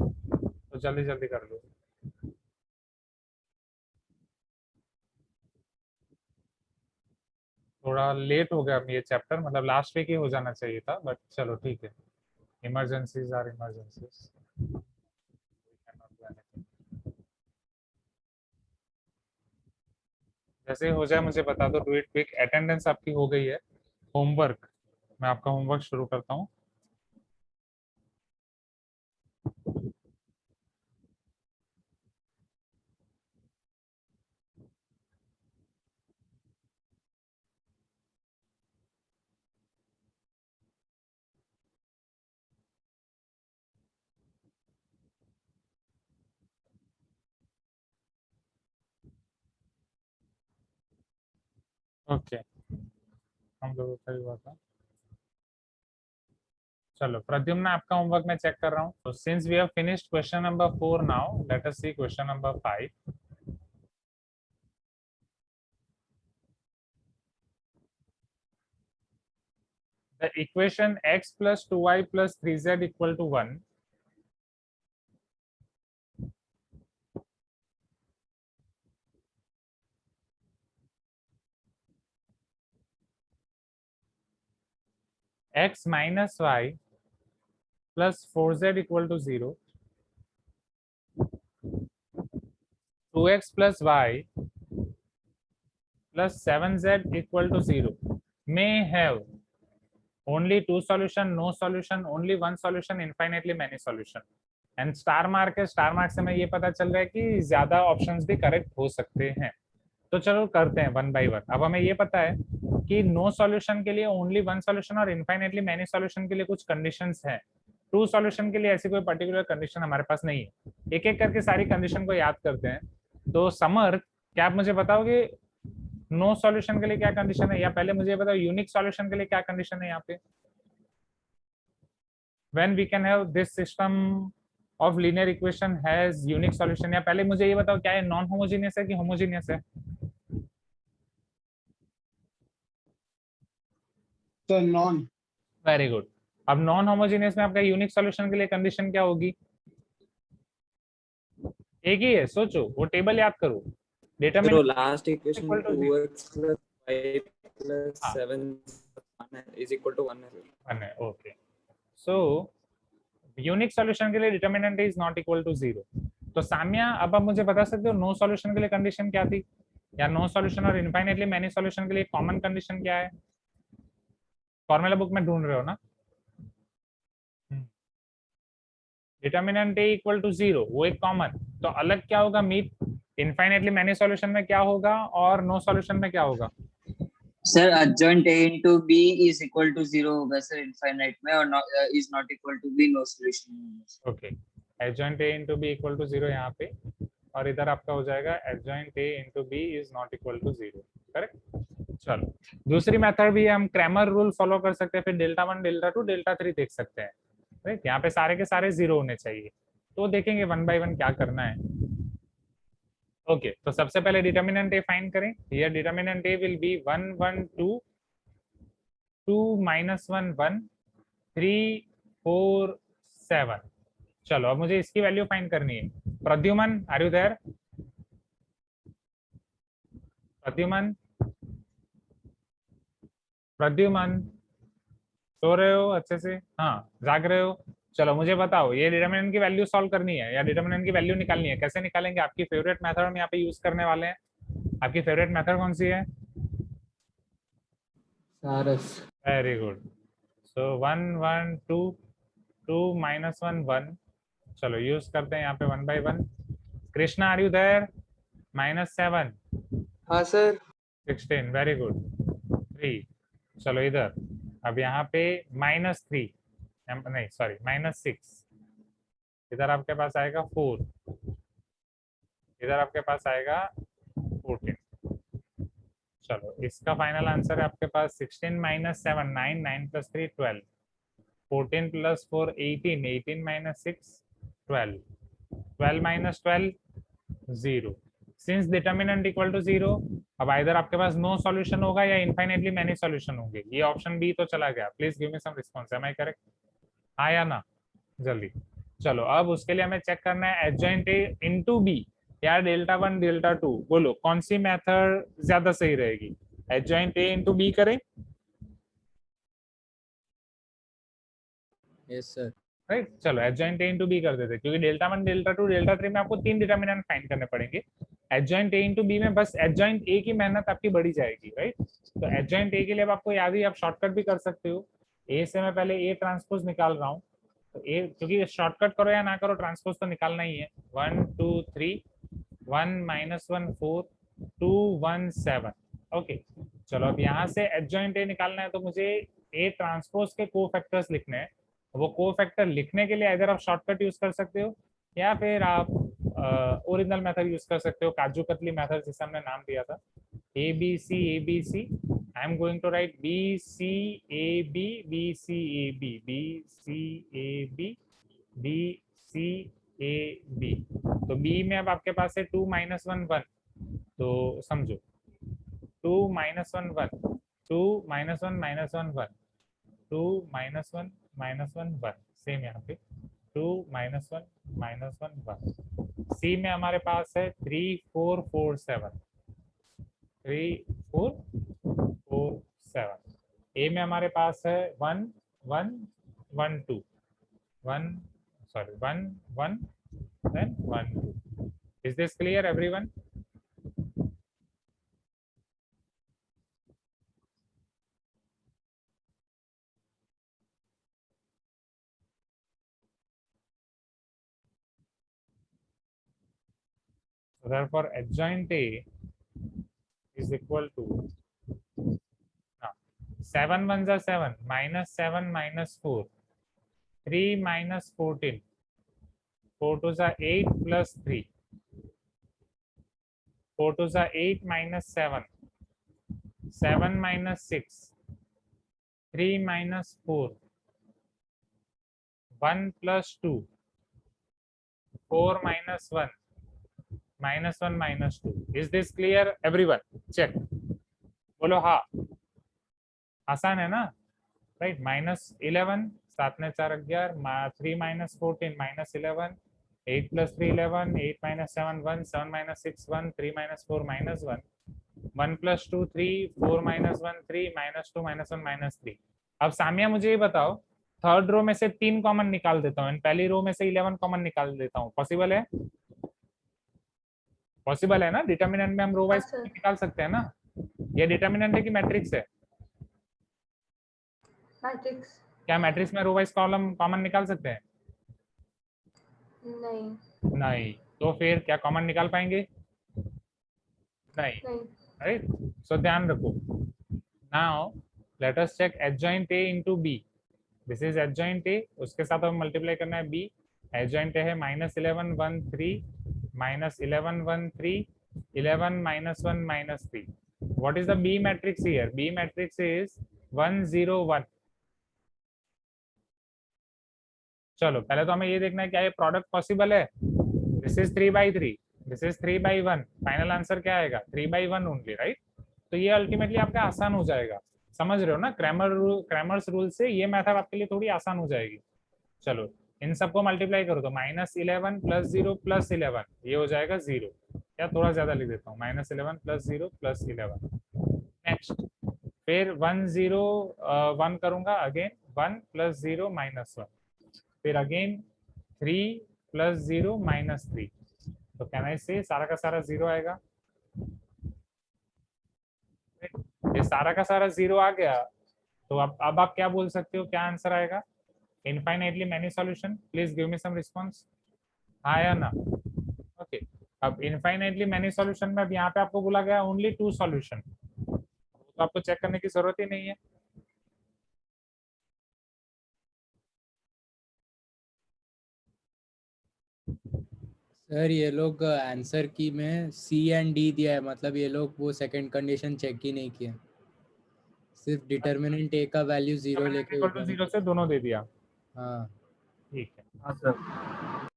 Speaker 1: तो जल्दी जल्दी कर लो। थोड़ा लेट हो गया ये चैप्टर, मतलब लास्ट वीक ही हो जाना चाहिए था, बट चलो ठीक है, इमरजेंसीज आर इमरजेंसीज। जैसे हो जाए मुझे बता दो, डू इट क्विक। अटेंडेंस आपकी हो गई है, होमवर्क, मैं आपका होमवर्क शुरू करता हूँ। ओके, हम लोगों का ही हुआ था। चलो प्रद्युम्न, आपका होमवर्क मैं चेक कर रहा हूँ। तो since we have finished question number 4 now, let us see question number 5। The equation x plus 2y plus 3z equal to 1 x minus y plus 4z equal to 0, 2x plus y plus 7z equal to 0 may have only two solution, no solution, only one solution, infinitely many solution। And star mark है, star mark से मैं ये पता चल रहा है कि ज्यादा ऑप्शंस भी करेक्ट हो सकते हैं। तो चलो करते हैं वन बाय वन। अब हमें ये पता है कि नो सॉल्यूशन के लिए ओनली वन सॉल्यूशन और इनफाइनेटली मैनी सॉल्यूशन के लिए कुछ कंडीशंस हैं। टू सॉल्यूशन के लिए ऐसी कोई पर्टिकुलर कंडीशन हमारे पास नहीं है। एक एक करके सारी कंडीशन को याद करते हैं। तो समर, क्या आप मुझे बताओगे नो सॉल्यूशन के लिए क्या कंडीशन है, या पहले मुझे बताओ यूनिक सॉल्यूशन के लिए क्या कंडीशन है यहाँ पे। When we can have this system of linear equation has unique solution, या पहले मुझे ये बताओ क्या है, नॉन होमोजेनियस है कि होमोजेनियस है।
Speaker 3: तो नॉन।
Speaker 1: Very good. अब नॉन होमोजेनियस में आपका यूनिक सॉल्यूशन के लिए कंडीशन क्या होगी, एक ही है, सोचो, वो टेबल याद करो।
Speaker 8: So last equation
Speaker 1: equal to
Speaker 8: 2x plus 5 plus 7 is equal to 1
Speaker 1: है। ओके, सो यूनिक सॉल्यूशन के लिए determinant is not equal to 0। तो साम्या, अब आप मुझे बता सकते हो नो सॉल्यूशन के लिए कंडीशन क्या थी, या नो सॉल्यूशन और इनफाइनेटली मैनी सॉल्यूशन के लिए कॉमन कंडीशन क्या है। फॉर्मूला बुक में ढूंढ रहे हो ना। डिटरमिनेंट ए इक्वल टू 0, वो एक कॉमन। तो अलग क्या होगा मीत, इनफाइनेटली मैनी सॉल्यूशन में क्या होगा और नो सॉल्यूशन में क्या होगा।
Speaker 9: Sir adjoint a into b is equal to 0 होगा सर इनफाइनाइट में, और is not equal to b no solution।
Speaker 1: Okay, adjoint a into b equal to 0 यहाँ पे, और इधर आपका हो जाएगा adjoint a into b is not equal to 0। Correct. चलो दूसरी मेथड भी हम क्रैमर रूल फॉलो कर सकते हैं, फिर डेल्टा 1 डेल्टा 2 डेल्टा 3 देख सकते हैं। राइट, यहाँ पे सारे के सारे 0 होने चाहिए। तो देखेंगे वन बाय वन क्या करना है। ओके, तो सबसे पहले डिटरमिनेंट ए फाइंड करें। Here determinant A will be 1 1 2 2 -1 1 3 4 7। चलो अब मुझे इसकी वैल्यू फाइंड करनी है। Pradyuman, are you there. Pradyuman, Pradyuman, सो रहे हो अच्छे से, हाँ जाग रहे हो। चलो मुझे बताओ, ये डिटरमिनेंट की वैल्यू सॉल्व करनी है या डिटरमिनेंट की वैल्यू निकालनी है। कैसे निकालेंगे, आपकी फेवरेट मेथड हम यहाँ पे यूज करने वाले हैं। आपकी फेवरेट मेथड कौन सी है।
Speaker 2: सारस।
Speaker 1: Very good. सो 1 1 2 2 -1 1। चलो यूज करते हैं यहाँ पे one by one. Krishna, are you there. -7।
Speaker 7: हाँ सर।
Speaker 1: 16, very good. 3। चलो इधर, अब यहाँ पे -3। नहीं सॉरी -6, इधर आपके पास आएगा 4, इधर आपके पास आएगा 14। चलो इसका फाइनल आंसर है आपके पास 16 - 7 9, 9 + 3 12, 14 + 4 18, 18 - 6 12, 12 - 12 0। सिंस डिटर्मिनेंट इक्वल टू 0, अब इधर आपके पास नो सॉल्यूशन होगा या इनफाइनाइटली मेनी सॉल्यूशन होंगे। ये ऑप्शन बी तो चला गया। Please give me some response, am I correct? हाँ या ना, जल्दी। चलो अब उसके लिए हमें चेक करना है एडजॉइंट ए इनटू बी या डेल्टा 1 डेल्टा 2। बोलो कौन सी मेथड ज्यादा सही रहेगी? एडजॉइंट ए इनटू बी करें?
Speaker 2: Yes sir.
Speaker 1: राइट, चलो एडजॉइंट ए इनटू बी कर देते, क्योंकि डेल्टा 1 डेल्टा 2 डेल्टा 3 में आपको 3 डिटर्मिनेंट फाइंड करने पड़ेंगे। एडजॉइंट ए इनटू बी में बस एडजॉइंट ए की मेहनत आपकी बढ़ी जाएगी, राइट? तो एडजॉइंट ए के लिए अब आपको याद ही, आप शॉर्टकट भी कर सकते हो। ए से मैं पहले ए ट्रांसपोज निकाल रहा हूँ, तो ए, क्योंकि शॉर्टकट करो या ना करो ट्रांसपोज तो निकालना ही है। 1 2 3 1 - 1 4 2 1 7। ओके, चलो अब यहाँ से एडजॉइंट ए निकालना है तो मुझे ए ट्रांसपोज के कोफैक्टर्स लिखने हैं। वो कोफैक्टर लिखने के लिए इधर आप शॉर्टकट यूज कर सकते हो या फिर आप ओरिजिनल मेथड यूज कर सकते हो, काजू कतली मेथड जिसे हमने नाम दिया था। A B C I am going to write B C A B B C A B B C A B B C A B. तो बी में अब आपके पास है 2 - 1 1, तो समझो 2 - 1 1, 2 - 1 - 1 1, 2 - 1 - 1 1, सेम यहाँ पे 2 - 1 - 1 1। सी में हमारे पास है 3 4 4 7, 3 4 4 7। ए में हमारे पास है 1 1 1 2, 1 sorry 1 1 then 1 2। Is this clear everyone? So therefore adjoint A is equal to 7 1 are 7, -7 -4, 3 - 14, 4 2 are 8 plus 3, 4 2 are 8 - 7, 7 - 6, 3 - 4, 1 plus 2, 4 - 1, -1 -2। Is this clear everyone? Check, बोलो हाँ, आसान है ना, राइट? -11, 7 ने 4 11, 3 - 14 -11, 8 plus 3 11, 8 - 7 1, 7 - 6 1, 3 - 4 -1, 1 plus 2 3, 4 - 1 3, -2 -1 -3। अब सामिया मुझे ये बताओ, थर्ड रो में से 3 कॉमन निकाल देता हूँ, पहली रो में से 11 कॉमन निकाल देता हूँ, पॉसिबल है? पॉसिबल है ना? डिटर्मिनेंट में हम रो वाइज निकाल सकते हैं ना? ये डिटर्मिनेंट है कि मैट्रिक्स है?
Speaker 6: मैट्रिक्स।
Speaker 1: क्या मैट्रिक्स में रो वाइज कॉलम कॉमन निकाल सकते हैं?
Speaker 6: नहीं।
Speaker 1: नहीं, तो फिर क्या कॉमन निकाल पाएंगे? नहीं, राइट? सो ध्यान रखो। Now let us check adjoint A into B. This is adjoint A, उसके साथ हमें मल्टीप्लाई करना है बी। एडजॉइंट ए है -11 1 3, -11 1 3, 11 -1 -3। What is the B matrix here? B matrix is 1 0 1। चलो पहले तो हमें ये देखना है क्या ये प्रोडक्ट पॉसिबल है। This is 3/3, this is 3/1। Final answer क्या आएगा? 3/1 ओनली, राइट? तो ये अल्टीमेटली आपका आसान हो जाएगा, समझ रहे हो ना? क्रैमर्स रूल से ये मेथड आपके लिए थोड़ी आसान हो जाएगी। चलो इन सबको मल्टीप्लाई करो तो -11 + 0 + 11, ये हो जाएगा 0। या थोड़ा ज्यादा लिख देता हूँ, -11 + 0 + 11। नेक्स्ट फिर 1 0 1 करूंगा, अगेन 1 + 0 -1, फिर अगेन 3 + 0 -3। तो कैन आई से सारा का सारा 0 आएगा? ये सारा का सारा 0 आ गया, तो अब आप क्या बोल सकते हो, क्या आंसर आएगा? Infinitely many solution. Please give me some response, हाँ या ना? ओके, अब इनफाइनाइटली मेनी सॉल्यूशन में अब यहाँ पे आपको बोला गया ओनली 2 सॉल्यूशन, तो आपको चेक करने की जरूरत ही नहीं है।
Speaker 2: सर ये लोग आंसर की में सी एंड डी दिया है, मतलब ये लोग वो सेकंड कंडीशन चेक ही नहीं किया, सिर्फ डिटर्मिनेंट ए का वैल्यू 0 लेके
Speaker 1: इक्वल टू
Speaker 2: ऊपर।
Speaker 1: 0 से दोनों दे दिया।
Speaker 2: हाँ
Speaker 1: ठीक है,
Speaker 7: हाँ सर।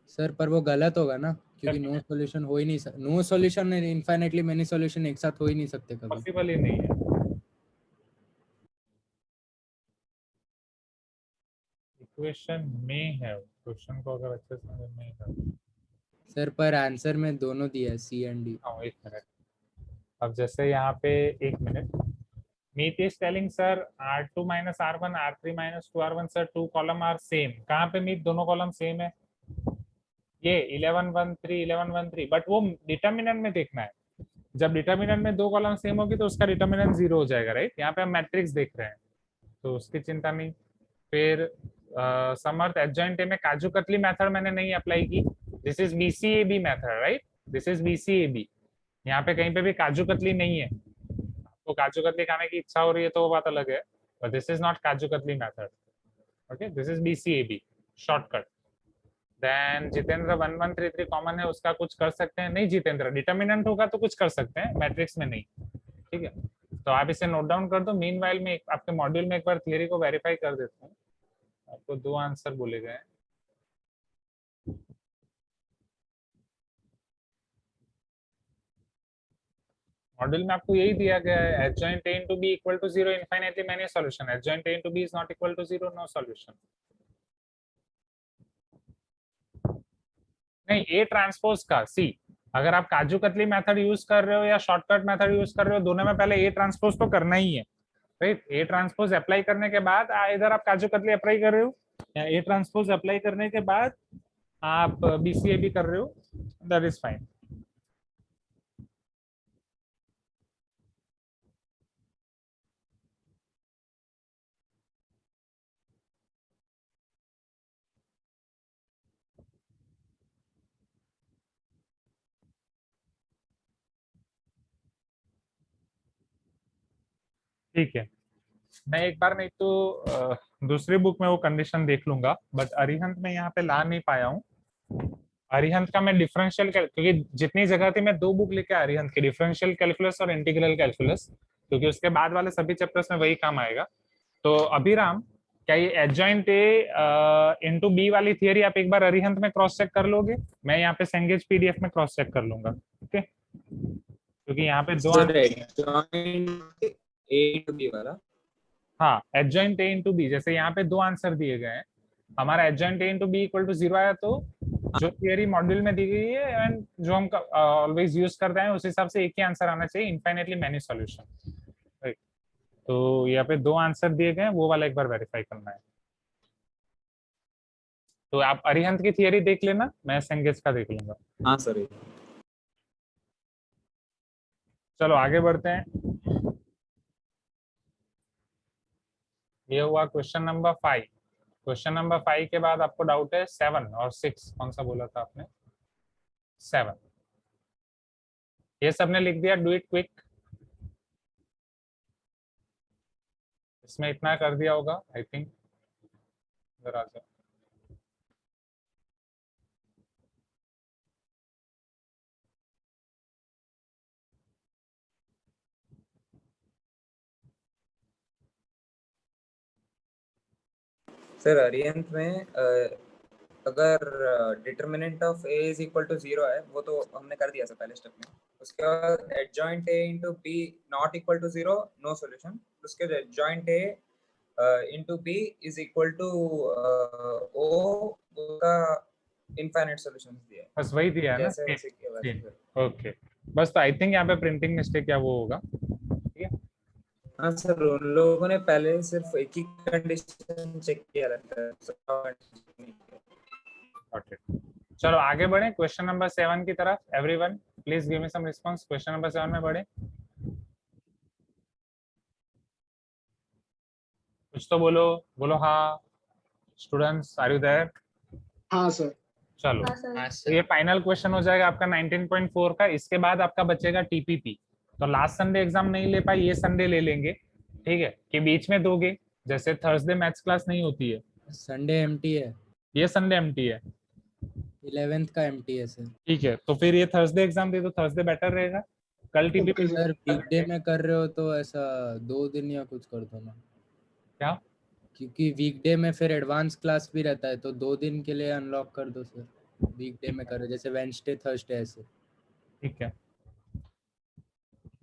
Speaker 2: सर पर वो गलत होगा ना, क्योंकि नो सॉल्यूशन हो ही नहीं सकता, no solution infinitely many solution एक साथ हो ही नहीं सकते कभी।
Speaker 1: पॉसिबल ही नहीं है। इक्वेशन में है, क्वेश्चन को अगर अच्छे से समझ में है।
Speaker 2: सर पर आंसर में दोनों दिया है सी एंड डी।
Speaker 1: हाँ, एक मिनट। अब जैसे यहाँ पे एक minute, Meet is telling sir R2 minus R1 R3 minus 2R1 sir 2 column are same. कहाँ पे मीत दोनों कॉलम सेम है? ये 11 1 3 11 1 3, बट वो डिटर्मिनेंट में देखना है। जब डिटर्मिनेंट में दो कॉलम सेम होगी तो उसका डिटर्मिनेंट 0 हो जाएगा, राइट? यहाँ पे हम मैट्रिक्स देख रहे हैं तो उसकी चिंता नहीं। फिर समर्थ एडजॉइंट ए में काजू कतली मेथड मैंने नहीं अप्लाई की। This is BCAB method, right? This is BCAB। यहाँ पे कहीं पे भी काजू कतली नहीं है। आपको काजू कतली खाने की इच्छा हो रही है तो वो बात अलग है, but this is not kaju katli method. Okay, this is BCAB shortcut. Then Jitendra 1 1 3 3 common है, उसका कुछ कर सकते हैं? नहीं जितेंद्र, डिटर्मिनेंट होगा तो कुछ कर सकते हैं, मैट्रिक्स में नहीं। ठीक है, तो आप इसे नोट डाउन कर दो। मीनवाइल में आपके मॉड्यूल में एक बार थियरी को वेरीफाई कर देता हूँ। आपको दो आंसर बोले गए। मॉड्यूल में आपको यही दिया गया है, adjoint A into B equal to 0 infinitely many solution, adjoint A into B is not equal to 0 no solution। नहीं, A ट्रांसपोज का सी, अगर आप काजू कतली मेथड यूज कर रहे हो या शॉर्टकट मेथड यूज कर रहे हो, दोनों में पहले A ट्रांसपोज तो करना ही है, राइट? A ट्रांसपोज अप्लाई करने के बाद इधर आप काजू कतली अप्लाई कर रहे हो या A ट्रांसपोज अप्लाई करने के बाद आप BCAB कर रहे हो, दैट इज फाइन। ठीक है, मैं एक बार नहीं तो दूसरी बुक में वो कंडीशन देख लूंगा, बट अरिहंत में यहाँ पे ला नहीं पाया हूँ। अरिहंत का मैं डिफरेंशियल, क्योंकि जितनी जगह थी मैं दो बुक लेके अरिहंत की, डिफरेंशियल कैलकुलस और इंटीग्रल कैलकुलस, क्योंकि उसके बाद वाले सभी चैप्टर्स में वही काम आएगा। तो अभिराम, क्या ये एडजॉइंट ए इनटू बी वाली थियरी आप एक बार अरिहंत में क्रॉस चेक कर लोगे? मैं यहाँ पे सेंगेज PDF में क्रॉस चेक कर लूंगा, ओके? क्योंकि यहाँ पे दो
Speaker 8: A to B वाला,
Speaker 1: हाँ, एडजॉइंट A into B, जैसे यहाँ पे दो आंसर दिए गए हैं, हमारा adjoint A into B equal to 0 आया, तो जो थियरी मॉड्यूल में दी गई है एंड जो हम ऑलवेज यूज करते हैं उस हिसाब से एक ही आंसर आना चाहिए, इनफाइनेटली मैनी सॉल्यूशन, राइट? तो यहाँ पे दो आंसर दिए गए हैं, वो वाला एक बार वेरीफाई करना है। तो आप अरिहंत की थियरी देख लेना, मैं सेंगेज का देख लूंगा।
Speaker 8: हाँ सर।
Speaker 1: चलो आगे बढ़ते हैं। ये हुआ क्वेश्चन नंबर 5। क्वेश्चन नंबर 5 के बाद आपको डाउट है 7 और 6, कौन सा बोला था आपने? 7। ये सबने लिख दिया, डू इट क्विक। इसमें इतना कर दिया होगा आई थिंक। इधर आ जाओ।
Speaker 8: सर अरिहंत में अगर determinant of A is equal to 0 है, वो तो हमने कर दिया था पहले स्टेप में। उसके बाद adjoint A into B not equal to 0 no solution. उसके बाद adjoint A into B is equal to O का इनफाइनाइट सॉल्यूशंस दिया है,
Speaker 1: बस वही दिया है ना?
Speaker 8: जैसे वैसे किया वैसे सर।
Speaker 1: ओके, बस तो आई थिंक यहाँ पे प्रिंटिंग मिस्टेक या वो होगा, ठीक है?
Speaker 8: हाँ सर, उन लोगों ने पहले सिर्फ एक ही कंडीशन चेक किया रहता है।
Speaker 1: Got it. चलो आगे बढ़े क्वेश्चन नंबर 7 की तरफ। Everyone please give me some response. Question number 7 में बढ़े, कुछ तो बोलो, बोलो हाँ। Students are you there?
Speaker 3: हाँ सर।
Speaker 1: चलो,
Speaker 6: हाँ सर।
Speaker 1: तो ये फाइनल क्वेश्चन हो जाएगा आपका 19.4 का। इसके बाद आपका बचेगा TPP। तो लास्ट संडे एग्जाम नहीं ले पाए, ये संडे ले लेंगे, ठीक है? कि बीच में दोगे, जैसे थर्सडे मैथ्स क्लास नहीं होती है,
Speaker 2: संडे एम्प्टी है।
Speaker 1: ये संडे एम्प्टी है।
Speaker 2: 11th का एम्प्टी है सर।
Speaker 1: ठीक है, तो फिर ये थर्सडे एग्जाम दे दो, थर्सडे बेटर रहेगा। कल टीपीपी
Speaker 2: सर वीकडे में कर रहे हो तो ऐसा 2 दिन या कुछ कर दो ना,
Speaker 1: क्या?
Speaker 2: क्योंकि वीकडे में फिर एडवांस क्लास भी रहता है, तो 2 दिन के लिए अनलॉक कर दो सर। वीकडे में करो जैसे वेडनेसडे थर्सडे ऐसे।
Speaker 1: ठीक है,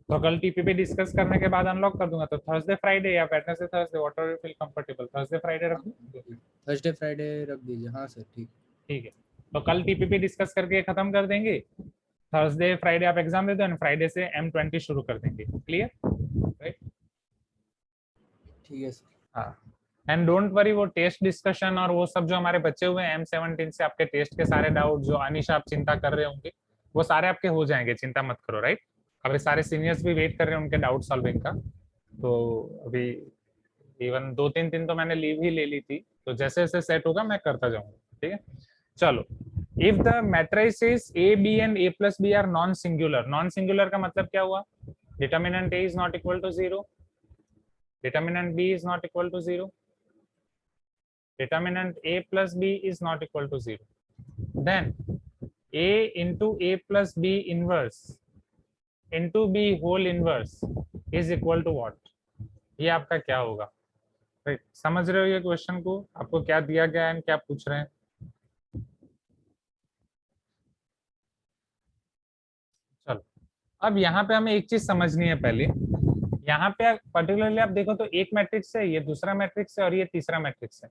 Speaker 1: तो कल टीपीपी डिस्कस करने के बाद अनलॉक कर दूंगा, तो थर्सडे फ्राइडे या Wednesday Thursday whatever you feel comfortable, Thursday Friday रख दूं?
Speaker 2: थर्सडे फ्राइडे रख दीजिए। हाँ सर ठीक।
Speaker 1: ठीक है, तो कल टीपीपी डिस्कस करके खत्म कर देंगे, थर्सडे फ्राइडे आप एग्जाम दे दो एंड फ्राइडे से M20 शुरू कर देंगे। क्लियर? राइट,
Speaker 2: ठीक है सर।
Speaker 1: हाँ, एंड डोंट वरी, वो टेस्ट डिस्कशन और वो सब जो हमारे बच्चे हुए हैं M17 से, आपके टेस्ट के सारे डाउट जो अनिशा आप चिंता कर रहे होंगे वो सारे आपके हो जाएंगे, चिंता मत करो। राइट, अभी सारे सीनियर्स भी वेट कर रहे हैं उनके डाउट सॉल्विंग का, तो अभी इवन 2-3 दिन तो मैंने लीव ही ले ली थी, तो जैसे जैसे सेट होगा मैं करता जाऊंगा। ठीक है, चलो। If the matrices A, B and A plus B are non singular, non singular का मतलब क्या हुआ? Determinant A is not equal to 0, determinant B is not equal to 0, determinant A plus B is not equal to 0, then A into A plus B inverse into B whole inverse is equal to what? ये आपका क्या होगा? Right, समझ रहे हो ये question को? आपको क्या दिया गया है, क्या पूछ रहे हैं? चलो, अब यहाँ पे हमें एक चीज समझनी है पहले। यहाँ पे पर्टिकुलरली आप देखो तो एक मैट्रिक्स है, ये दूसरा मैट्रिक्स है और ये तीसरा मैट्रिक्स है।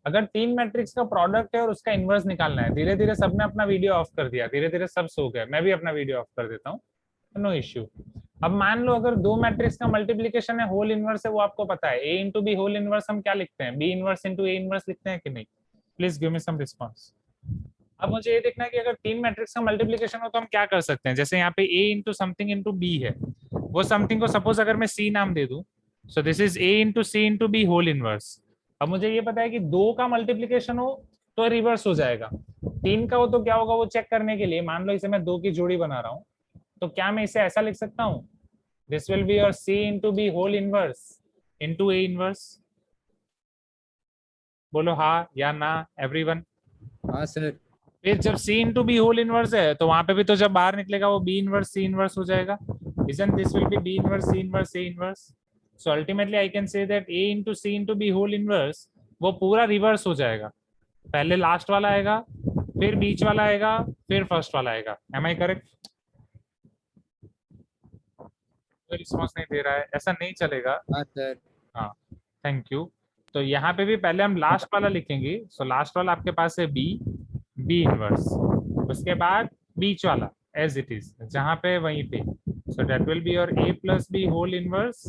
Speaker 1: अगर 3 मैट्रिक्स का प्रोडक्ट है और उसका इनवर्स निकालना है, धीरे धीरे सबने अपना वीडियो ऑफ कर दिया, धीरे धीरे सब सो गए, मैं भी अपना वीडियो ऑफ कर देता हूँ, नो इश्यू। अब मान लो अगर 2 मैट्रिक्स का मल्टीप्लीकेशन है, होल इनवर्स है, वो आपको पता है, A into B whole inverse हम क्या लिखते हैं? B inverse into A inverse लिखते हैं कि नहीं? Please give me some response. अब मुझे ये देखना है कि अगर 3 मैट्रिक्स का मल्टीप्लीकेशन हो तो हम क्या कर सकते हैं। जैसे यहाँ पे A into something into B है, वो समथिंग को सपोज अगर मैं C नाम दे दूं, so this is A into C into B whole inverse. अब मुझे ये पता है कि 2 का मल्टीप्लीकेशन हो तो रिवर्स हो जाएगा, 3 का हो तो क्या होगा वो चेक करने के लिए, मान लो इसे मैं 2 की जोड़ी बना रहा हूँ, तो क्या मैं इसे ऐसा लिख सकता हूँ? This will be your C into B whole inverse into A inverse. बोलो हाँ या ना एवरीवन।
Speaker 2: हाँ सर।
Speaker 1: फिर जब C into B whole inverse है तो वहां पे भी तो जब बाहर निकलेगा वो B इनवर्स C इनवर्स हो जाएगा, isn't this will be B inverse C inverse A inverse? So ultimately I can say that A into C into B whole inverse वो पूरा रिवर्स हो जाएगा, पहले लास्ट वाला आएगा, फिर बीच वाला आएगा, फिर फर्स्ट वाला आएगा। Am I correct? कोई रिस्पॉन्स नहीं दे रहा है, ऐसा नहीं चलेगा।
Speaker 2: हाँ सर।
Speaker 1: हाँ, थैंक यू। तो यहाँ पे भी पहले हम लास्ट वाला लिखेंगे, सो लास्ट वाला आपके पास है B इनवर्स, उसके बाद बीच वाला एज इट इज जहाँ पे वहीं पे, so that will be your A plus B whole inverse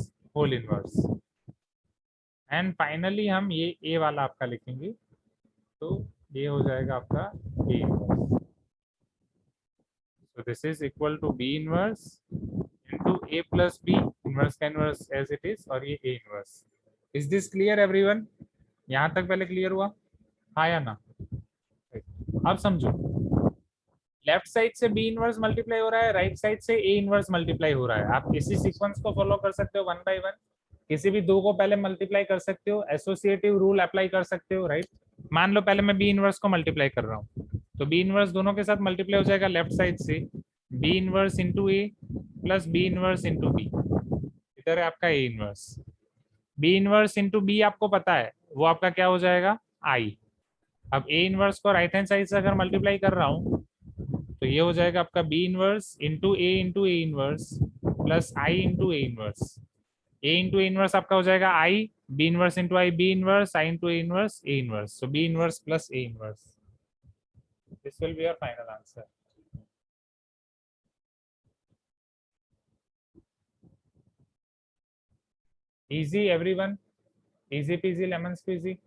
Speaker 1: and finally हम ये A वाला आपका लिखेंगे, तो ये हो जाएगा आपका A inverse. So this is equal to B inverse into A plus B inverse का इनवर्स एज इट इज, और ये A inverse. Is this clear everyone? यहाँ तक पहले क्लियर हुआ? हाँ या ना? अब समझो, लेफ्ट साइड से B इनवर्स मल्टीप्लाई हो रहा है, राइट साइड से A इनवर्स मल्टीप्लाई हो रहा है। आप इसी सीक्वेंस को फॉलो कर सकते हो 1 by 1, किसी भी 2 को पहले मल्टीप्लाई कर सकते हो, एसोसिएटिव रूल अप्लाई कर सकते हो। राइट, मान लो पहले मैं B इनवर्स को मल्टीप्लाई कर रहा हूँ, तो B इनवर्स दोनों के साथ मल्टीप्लाई हो जाएगा लेफ्ट साइड से, B inverse into A plus B inverse into B, इधर है आपका A inverse. B inverse into B आपको पता है वो आपका क्या हो जाएगा? I। अब A इनवर्स को राइट हैंड साइड से अगर मल्टीप्लाई कर रहा हूँ तो ये हो जाएगा आपका B inverse into A inverse plus I into A inverse. A into A inverse आपका हो जाएगा I, B inverse into I B inverse, I into A inverse A inverse, so B inverse plus A inverse. This will be your final answer. Easy everyone? Easy peasy lemon squeezy?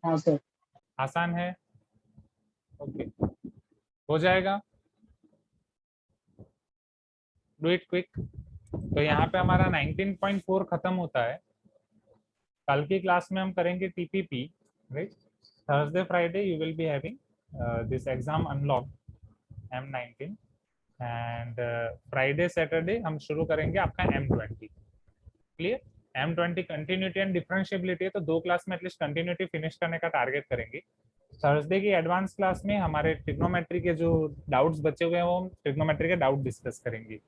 Speaker 3: हाँ sir.
Speaker 1: आसान है? Okay, हो जाएगा, do it quick. तो यहाँ पे हमारा 19.4 खत्म होता है। कल की क्लास में हम करेंगे TPP, right? Thursday Friday you will be having this exam unlock M19 and Friday Saturday हम शुरू करेंगे आपका M20। Clear? M20 continuity and differentiability है, तो 2 क्लास में एटलीस्ट कंटिन्यूटी फिनिश करने का टारगेट करेंगे। थर्सडे की एडवांस क्लास में हमारे ट्रिग्नोमेट्री के जो डाउट्स बचे हुए हैं वो हम ट्रिग्नोमेट्री के डाउट डिस्कस करेंगे।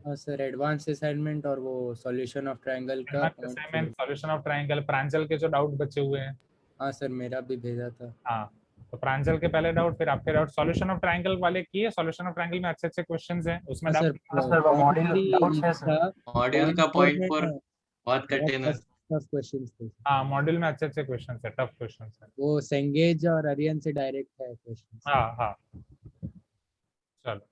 Speaker 2: हाँ सर, एडवांस असाइनमेंट और वो सॉल्यूशन ऑफ ट्रायंगल का
Speaker 1: असाइनमेंट, सॉल्यूशन ऑफ ट्रायंगल, प्रांजल के जो डाउट बचे हुए हैं।
Speaker 2: हाँ सर, मेरा भी भेजा था।
Speaker 1: हाँ, तो प्रांजल के पहले डाउट, फिर आपके डाउट। सॉल्यूशन ऑफ ट्रायंगल वाले किए? सॉल्यूशन ऑफ ट्रायंगल में अच्छे अच्छे क्वेश्चंस हैं उसमें।
Speaker 2: हाँ
Speaker 1: डाउट
Speaker 7: हाँ सर, वो मॉड्यूल डाउट्स है सर।
Speaker 4: मॉड्यूल का पॉइंट 4 बहुत कठिन है।
Speaker 2: टफ क्वेश्चंस थे।
Speaker 1: हाँ, मॉड्यूल में अच्छे अच्छे क्वेश्चंस है, टफ क्वेश्चंस है।
Speaker 2: वो सेंगेज और अरियन से डायरेक्ट है क्वेश्चंस।
Speaker 1: हाँ हाँ, चलो।